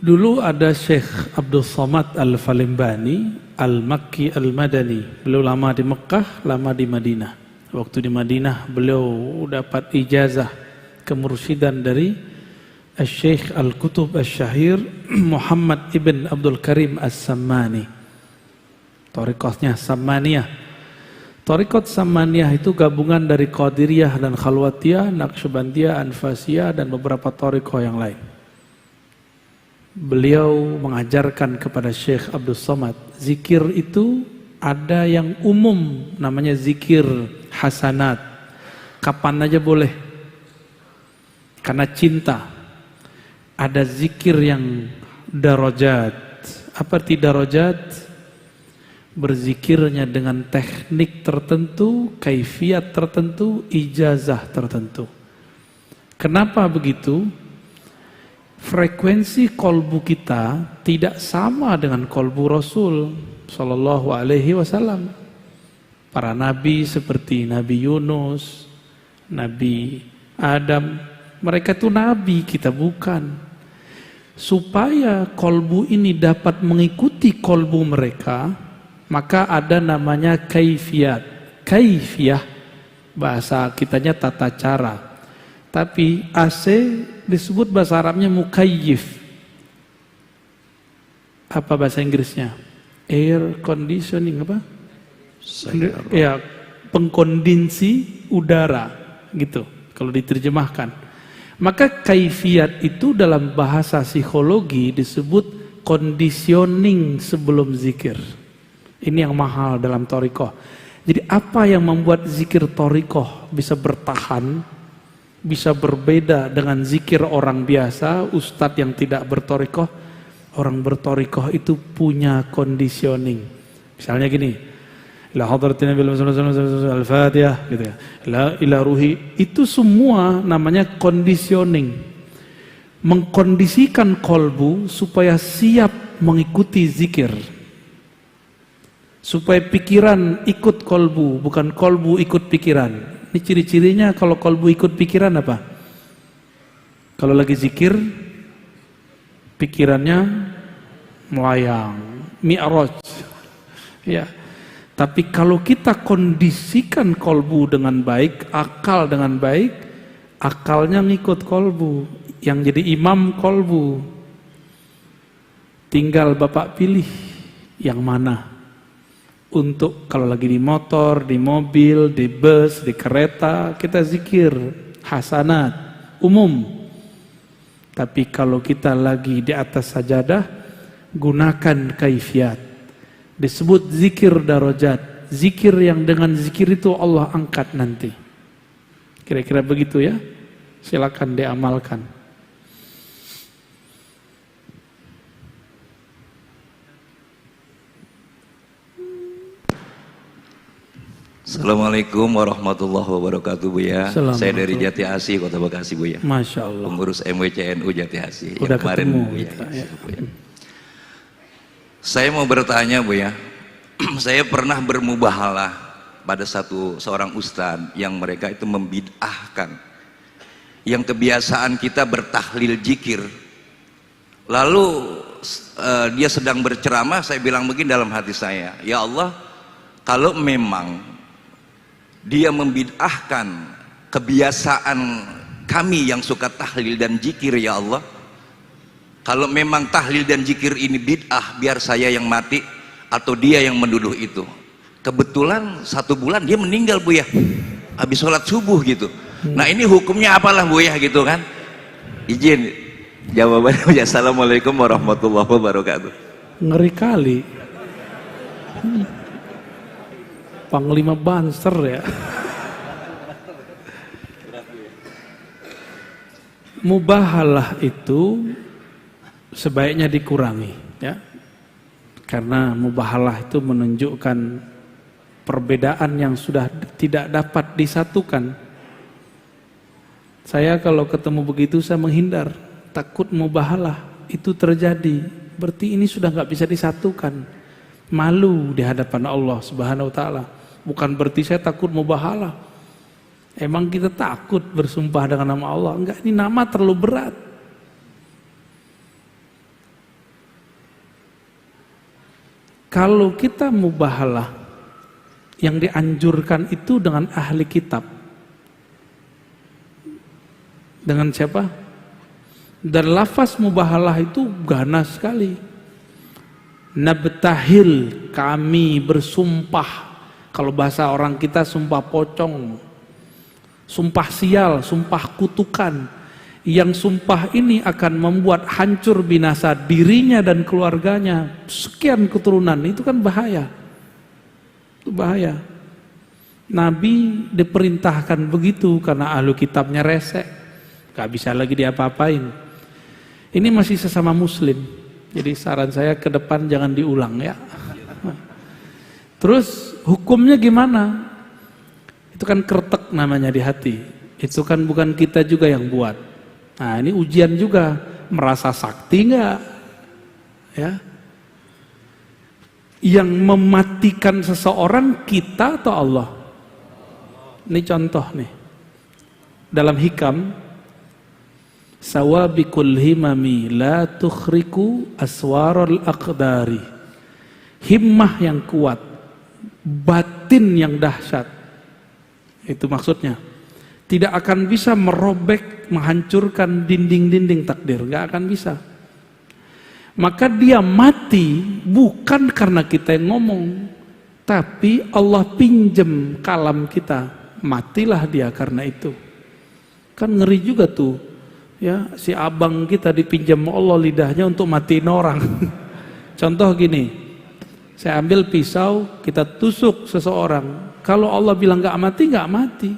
Dulu ada Syekh Abdul Somad Al-Falimbani Al-Makki Al-Madani. Beliau lama di Mekah, lama di Madinah. Waktu di Madinah beliau dapat ijazah kemursidan dari Syekh Al-Kutub Al-Syahir Muhammad Ibn Abdul Karim As-Sammani. Thariqatnya Sammaniyah. Thariqat Sammaniyah itu gabungan dari Qadiriyah dan Khalwatiyah, Naqsyabandiyah, Anfasiyah, dan beberapa thariqah yang lain. Beliau mengajarkan kepada Syekh Abdul Somad, zikir itu Ada yang umum namanya zikir hasanat. Kapan aja boleh. Karena cinta. Ada zikir yang darajat. Apa arti darajat? Berzikirnya dengan teknik tertentu, kaifiat tertentu, ijazah tertentu. Kenapa begitu? Frekuensi kolbu kita tidak sama dengan kolbu Rasul Sallallahu Alaihi Wasallam. Para nabi seperti Nabi Yunus, Nabi Adam, mereka itu nabi, kita bukan. Supaya kolbu ini dapat mengikuti kolbu mereka, maka ada namanya kaifiat. Kaifiyah bahasa kitanya tata cara. Tapi AC disebut bahasa Arabnya mukayyif. Apa bahasa Inggrisnya? Air conditioning apa? Ya, pengkondisi udara gitu kalau diterjemahkan. Maka kaifiat itu dalam bahasa psikologi disebut conditioning sebelum zikir. Ini yang mahal dalam thariqah. Jadi apa yang membuat zikir thariqah bisa bertahan, bisa berbeda dengan zikir orang biasa, ustadz yang tidak berthariqah? Orang berthariqah itu punya conditioning. Misalnya gini, la hadratin nabi al-fatihah gitu ya. La ila ruhi, itu semua namanya conditioning. Mengkondisikan kolbu supaya siap mengikuti zikir. Supaya pikiran ikut kolbu, bukan kolbu ikut pikiran. Ini ciri-cirinya kalau kolbu ikut pikiran apa? Kalau lagi zikir, pikirannya melayang, mi'raj. Ya. Tapi kalau kita kondisikan kolbu dengan baik, akal dengan baik, akalnya ngikut kolbu. Yang jadi imam kolbu. Tinggal Bapak pilih yang mana. Untuk kalau lagi di motor, di mobil, di bus, di kereta, kita zikir hasanat umum. Tapi kalau kita lagi di atas sajadah, gunakan kaifiat. Disebut zikir darajat. Zikir yang dengan zikir itu Allah angkat nanti. Kira-kira begitu ya. Silakan diamalkan. Assalamualaikum warahmatullahi wabarakatuh, Buya. Saya dari Jati Asih, Kota Bekasi, Buya. Masya Allah. Pengurus MWCNU Jati Asih. Udah yang kemarin, ketemu Buya. kita, ya. Buya. Saya mau bertanya, Buya. Saya pernah bermubahalah pada seorang ustadz yang mereka itu membid'ahkan. Yang kebiasaan kita bertahlil zikir. Lalu dia sedang berceramah, saya bilang begini dalam hati saya, ya Allah, kalau memang dia membid'ahkan kebiasaan kami yang suka tahlil dan zikir, ya Allah, kalau memang tahlil dan zikir ini bid'ah, biar saya yang mati atau dia yang menduduh itu. Kebetulan 1 bulan dia meninggal, Buya, habis sholat subuh gitu. Nah ini hukumnya apalah, Buya, gitu kan? Izin jawabannya, Buya. Assalamualaikum warahmatullahi wabarakatuh. Ngeri kali. Panglima Banser ya. Mubahalah itu sebaiknya dikurangi ya. Karena mubahalah itu menunjukkan perbedaan yang sudah tidak dapat disatukan. Saya kalau ketemu begitu saya menghindar, takut mubahalah itu terjadi. Berarti ini sudah nggak bisa disatukan. Malu di hadapan Allah Subhanahu wa taala. Bukan berarti saya takut mubahalah. Emang kita takut bersumpah dengan nama Allah? Enggak, ini nama terlalu berat. Kalau kita mubahalah, yang dianjurkan itu dengan ahli kitab. Dengan siapa? Dan lafaz mubahalah itu ganas sekali. Nabtahil, kami bersumpah. Kalau bahasa orang kita sumpah pocong, sumpah sial, sumpah kutukan. Yang sumpah ini akan membuat hancur binasa dirinya dan keluarganya, sekian keturunan, itu kan bahaya. Itu bahaya. Nabi diperintahkan begitu karena ahlu kitabnya resek, gak bisa lagi diapa-apain. Ini masih sesama muslim, jadi saran saya ke depan jangan diulang ya. Terus hukumnya gimana? Itu kan kretek namanya di hati. Itu kan bukan kita juga yang buat. Nah ini ujian juga, merasa sakti nggak? Ya. Yang mematikan seseorang kita atau Allah? Ini contoh nih. Dalam hikam, sawabikul himami la tukhriku aswarul aqdari. Himmah yang kuat, batin yang dahsyat. Itu maksudnya. Tidak akan bisa merobek, menghancurkan dinding-dinding takdir, nggak akan bisa. Maka dia mati bukan karena kita yang ngomong, tapi Allah pinjem kalam kita. Matilah dia karena itu. Kan ngeri juga tuh. Ya, si abang kita dipinjam Allah lidahnya untuk matiin orang. Contoh gini, saya ambil pisau, kita tusuk seseorang. Kalau Allah bilang nggak mati, nggak mati.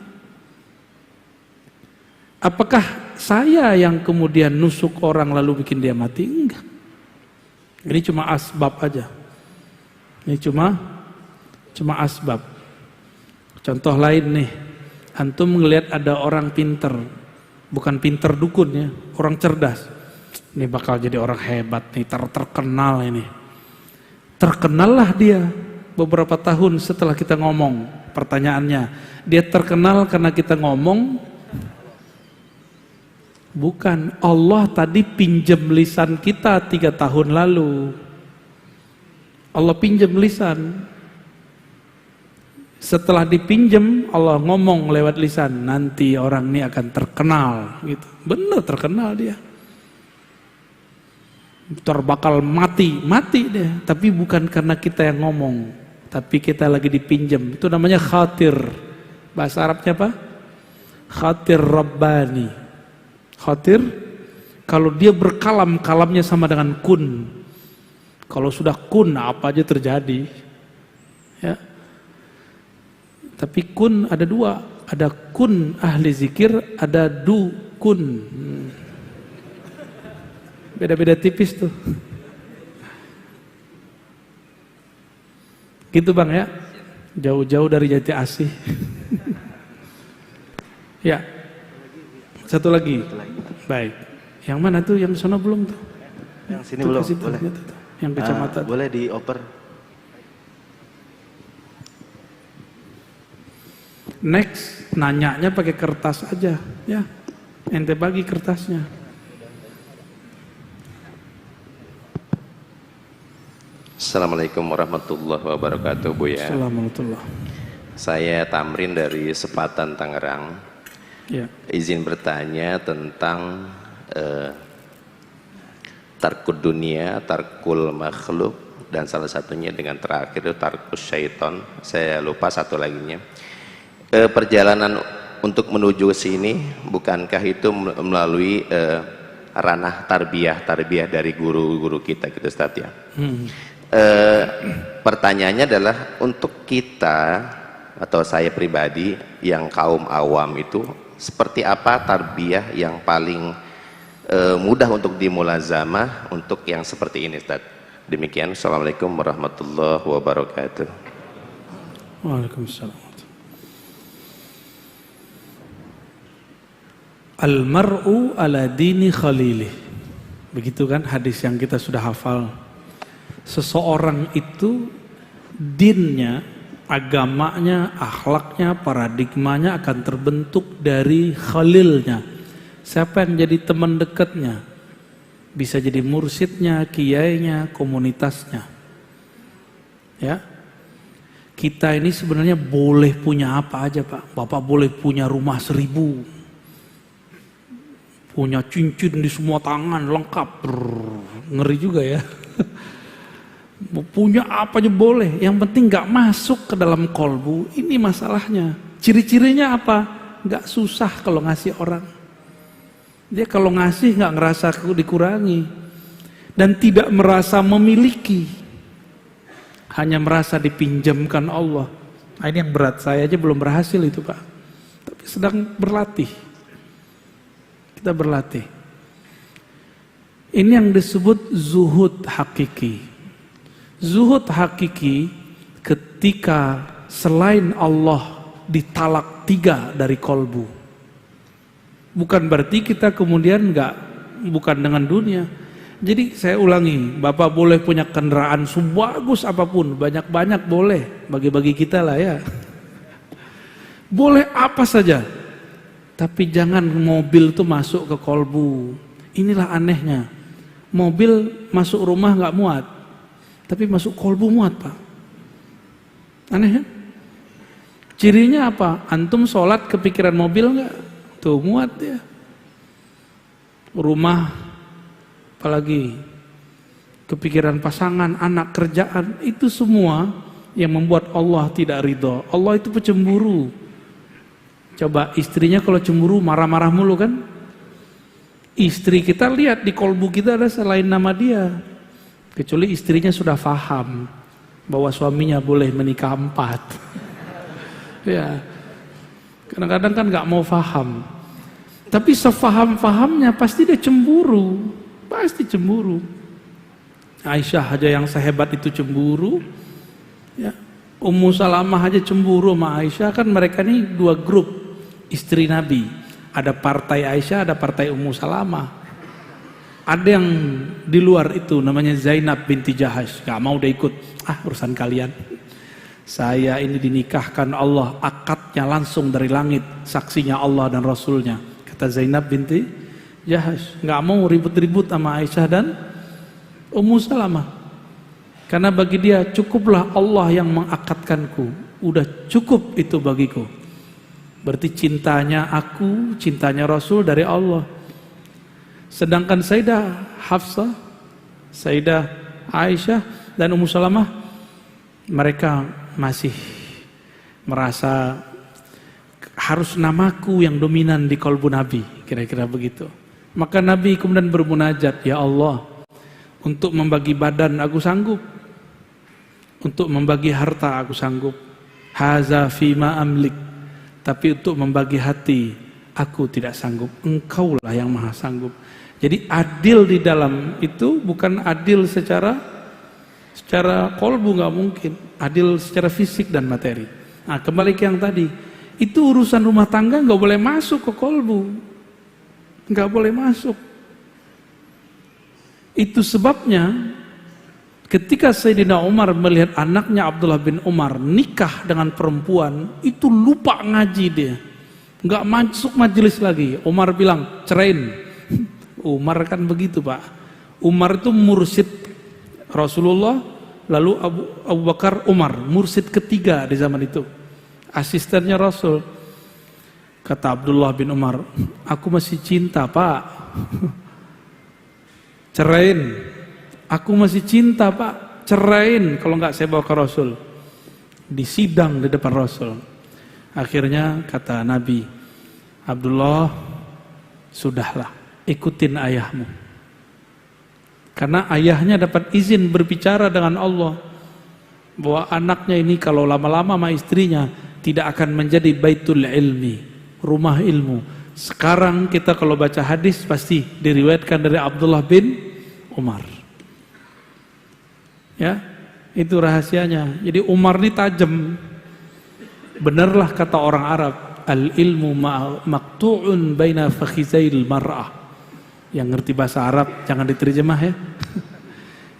Apakah saya yang kemudian nusuk orang lalu bikin dia mati? Enggak. Ini cuma asbab aja. Ini cuma asbab. Contoh lain nih, antum ngelihat ada orang pinter, bukan pinter dukun ya, orang cerdas. Ini bakal jadi orang hebat nih, terkenal ini. Terkenallah dia beberapa tahun setelah kita ngomong. Pertanyaannya, dia terkenal karena kita ngomong? Bukan, Allah tadi pinjam lisan kita 3 tahun lalu. Allah pinjam lisan. Setelah dipinjam, Allah ngomong lewat lisan, nanti orang ini akan terkenal gitu. Benar terkenal dia. Bakal mati dia, tapi bukan karena kita yang ngomong, tapi kita lagi dipinjam. Itu namanya khatir. Bahasa Arabnya apa? Khatir Rabbani. Khatir, kalau dia berkalam, kalamnya sama dengan kun. Kalau sudah kun, apa aja terjadi. Ya. Tapi kun ada 2, ada kun ahli zikir, ada dukun. Beda-beda tipis tuh. Gitu Bang ya. Jauh-jauh dari Jati Asih. Ya. Satu lagi. Baik. Yang mana tuh? Yang di sana belum tuh? Yang sini belum. Boleh. Yang kecamatan. Boleh dioper. Next, nanyanya pakai kertas aja, ya. Ente bagi kertasnya. Assalamualaikum warahmatullahi wabarakatuh, Buya. Assalamualaikum. Saya Tamrin dari Sepatan, Tangerang. Ya. Izin bertanya tentang tarkud dunia, tarkul makhluk, dan salah satunya dengan terakhir itu tarkus syaiton. Saya lupa satu laginya. Perjalanan untuk menuju sini, bukankah itu melalui ranah tarbiyah dari guru-guru kita gitu Ustaz ya? Pertanyaannya adalah untuk kita atau saya pribadi yang kaum awam itu seperti apa tarbiyah yang paling mudah untuk dimulazamah untuk yang seperti ini Ustaz? Demikian. Assalamualaikum warahmatullahi wabarakatuh. Waalaikumsalam. Al-mar'u ala dini khalilih. Begitu kan hadis yang kita sudah hafal. Seseorang itu dinnya, agamanya, akhlaknya, paradigmanya akan terbentuk dari khalilnya. Siapa yang jadi teman dekatnya? Bisa jadi mursyidnya, kiainya, komunitasnya. Ya. Kita ini sebenarnya boleh punya apa aja Pak. Bapak boleh punya rumah 1000. Punya cincin di semua tangan lengkap. Ngeri juga ya. Mau punya apa aja boleh, yang penting gak masuk ke dalam kolbu. Ini masalahnya. Ciri-cirinya apa? Gak susah kalau ngasih orang. Dia kalau ngasih gak ngerasa dikurangi dan tidak merasa memiliki. hanya merasa dipinjamkan Allah. Nah, ini yang berat, saya aja belum berhasil itu Pak. Tapi sedang berlatih. Kita berlatih. Ini yang disebut zuhud hakiki. Zuhud hakiki ketika selain Allah ditalak 3 dari kolbu. Bukan berarti kita kemudian bukan dengan dunia. Jadi saya ulangi, Bapak boleh punya kendaraan sebagus apapun, banyak-banyak boleh, bagi-bagi kita lah ya. Boleh apa saja, tapi jangan mobil itu masuk ke kolbu. Inilah anehnya, mobil masuk rumah nggak muat, tapi masuk kolbu muat Pak. Aneh kan? Cirinya apa? Antum sholat kepikiran mobil nggak? Tuh muat ya. Rumah, apalagi kepikiran pasangan, anak, kerjaan, itu semua yang membuat Allah tidak ridho. Allah itu pecemburu. Coba istrinya kalau cemburu marah-marah mulu kan? Istri kita lihat di kolbu kita ada selain nama dia. Kecuali istrinya sudah faham bahwa suaminya boleh menikah 4. Ya, kadang-kadang kan nggak mau faham. Tapi sefaham-fahamnya pasti dia cemburu. Pasti cemburu. Aisyah aja yang sehebat itu cemburu. Ya. Ummu Salamah aja cemburu sama Aisyah. Kan mereka ini 2 grup istri Nabi. Ada partai Aisyah, ada partai Ummu Salamah. Ada yang di luar itu namanya Zainab binti Jahash. Gak mau dia ikut. Urusan kalian. Saya ini dinikahkan Allah, akadnya langsung dari langit. Saksinya Allah dan Rasulnya. Kata Zainab binti Jahash, nggak mau ribut-ribut sama Aisyah dan Ummu Salamah. Karena bagi dia cukuplah Allah yang mengakatkanku, udah cukup itu bagiku. Berarti cintanya aku, cintanya Rasul dari Allah. Sedangkan Sayyidah Hafsah, Sayyidah Aisyah dan Ummu Salamah, mereka masih merasa harus namaku yang dominan di kalbu Nabi, kira-kira begitu. Maka Nabi kemudian bermunajat, ya Allah, untuk membagi badan aku sanggup, untuk membagi harta aku sanggup, haza fima amlik, tapi untuk membagi hati aku tidak sanggup, engkaulah yang maha sanggup. Jadi adil di dalam itu bukan adil secara kolbu, nggak mungkin, adil secara fisik dan materi. Nah, kembali ke yang tadi, itu urusan rumah tangga nggak boleh masuk ke kolbu. Nggak boleh masuk. Itu sebabnya ketika Sayyidina Umar melihat anaknya Abdullah bin Umar nikah dengan perempuan, itu lupa ngaji dia, nggak masuk majelis lagi. Umar bilang cerain. Umar kan begitu Pak. Umar itu mursyid Rasulullah, lalu Abu Bakar Umar, mursyid ketiga di zaman itu, asistennya Rasul. Kata Abdullah bin Umar, aku masih cinta Pak. Cerain. Aku masih cinta Pak. Cerain, kalau enggak saya bawa ke Rasul. Disidang di depan Rasul. Akhirnya kata Nabi, Abdullah, sudahlah, ikutin ayahmu. Karena ayahnya dapat izin berbicara dengan Allah. Bahwa anaknya ini kalau lama-lama sama istrinya tidak akan menjadi baitul ilmi, rumah ilmu. Sekarang kita kalau baca hadis pasti diriwayatkan dari Abdullah bin Umar. Ya, itu rahasianya. Jadi Umar ini tajam. Benarlah kata orang Arab, al ilmu maqtu'un baina fakhizail mar'ah. Yang ngerti bahasa Arab jangan diterjemah ya.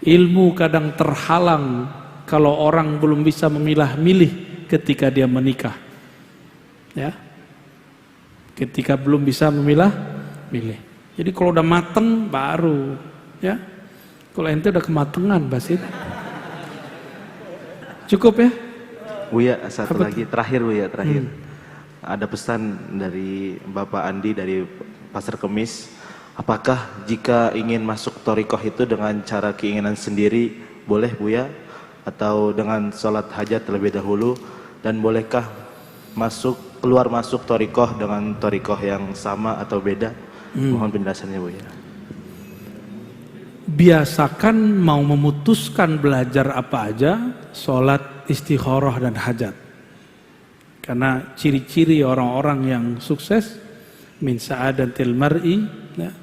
Ilmu kadang terhalang kalau orang belum bisa memilah-milih ketika dia menikah. Ya. Ketika belum bisa memilah-milih. Jadi kalau udah mateng baru, ya. Kalau ente udah kematangan, Basit. Cukup ya? Buya, satu lagi terakhir Buya, terakhir. Ada pesan dari Bapak Andi dari Pasar Kemis. Apakah jika ingin masuk thariqah itu dengan cara keinginan sendiri boleh Buya? Atau dengan sholat hajat terlebih dahulu? Dan bolehkah keluar masuk thariqah dengan thariqah yang sama atau beda? Mohon penjelasannya Buya. biasakan mau memutuskan belajar apa aja, sholat, istikharah dan hajat. Karena ciri-ciri orang-orang yang sukses, min sa'adatil mar'i, ya,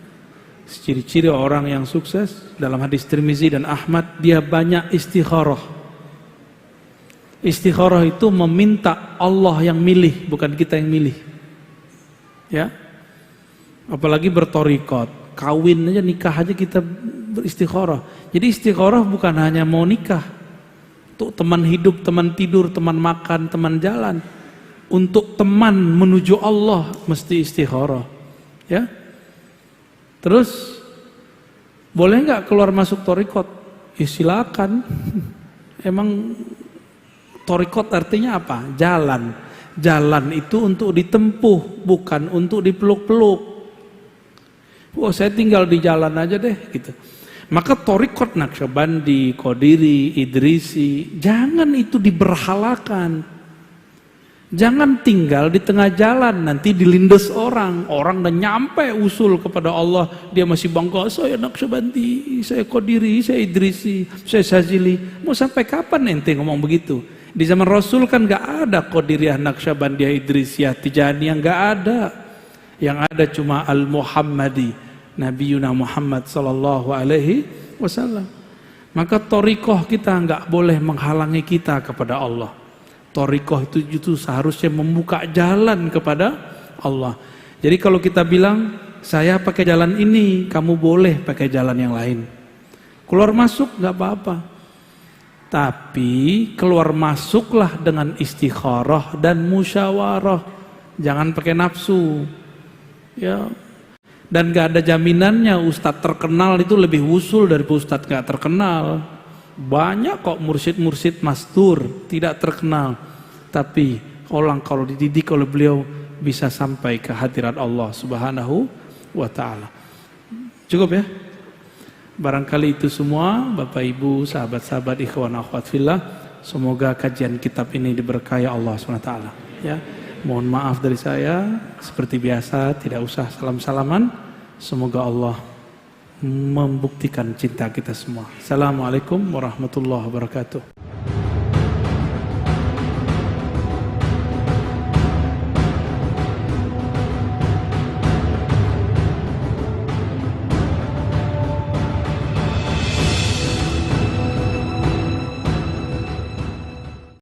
ciri-ciri orang yang sukses dalam hadis Tirmizi dan Ahmad, dia banyak istikharah. Istikharah itu meminta Allah yang milih, bukan kita yang milih. Ya, apalagi bertorikot, kawin aja, nikah aja kita beristikharah. Jadi istikharah bukan hanya mau nikah, untuk teman hidup, teman tidur, teman makan, teman jalan. Untuk teman menuju Allah mesti istikharah. Ya. Terus boleh nggak keluar masuk torikot? Ya silakan. Emang torikot artinya apa? Jalan. Jalan itu untuk ditempuh, bukan untuk dipeluk-peluk. Oh, saya tinggal di jalan aja deh, gitu. Maka torikot Naqsyabandi, Qadiri, Idrisi, jangan itu diberhalakan. Jangan tinggal di tengah jalan, nanti dilindes orang. Orang udah nyampe usul kepada Allah, dia masih bangga, saya Naqsyabandi, saya Qadiri, saya Idrisi, saya Syazili. Mau sampai kapan ente ngomong begitu? Di zaman Rasul kan gak ada Qadiriyah, Naqsyabandiyah, Idrisiyah, Tijaniyah, gak ada. Yang ada cuma Al-Muhammadi, Nabiyuna Muhammad sallallahu alaihi wasallam. Maka thariqah kita gak boleh menghalangi kita kepada Allah. Thariqah itu seharusnya membuka jalan kepada Allah. Jadi kalau kita bilang, saya pakai jalan ini, kamu boleh pakai jalan yang lain. Keluar masuk gak apa-apa. Tapi keluar masuklah dengan istikharah dan musyawarah. Jangan pakai nafsu. Ya. Dan gak ada jaminannya ustadz terkenal itu lebih usul dari ustadz gak terkenal. Banyak kok mursyid-mursyid mastur tidak terkenal, tapi kalau dididik oleh beliau bisa sampai ke hadirat Allah Subhanahu wa ta'ala. Cukup ya? Barangkali itu semua Bapak Ibu, sahabat-sahabat, ikhwan akhwat fillah, semoga kajian kitab ini diberkahi Allah Subhanahu wa ta'ala. Ya, mohon maaf dari saya, seperti biasa tidak usah salam-salaman. Semoga Allah membuktikan cinta kita semua. Assalamualaikum warahmatullahi wabarakatuh.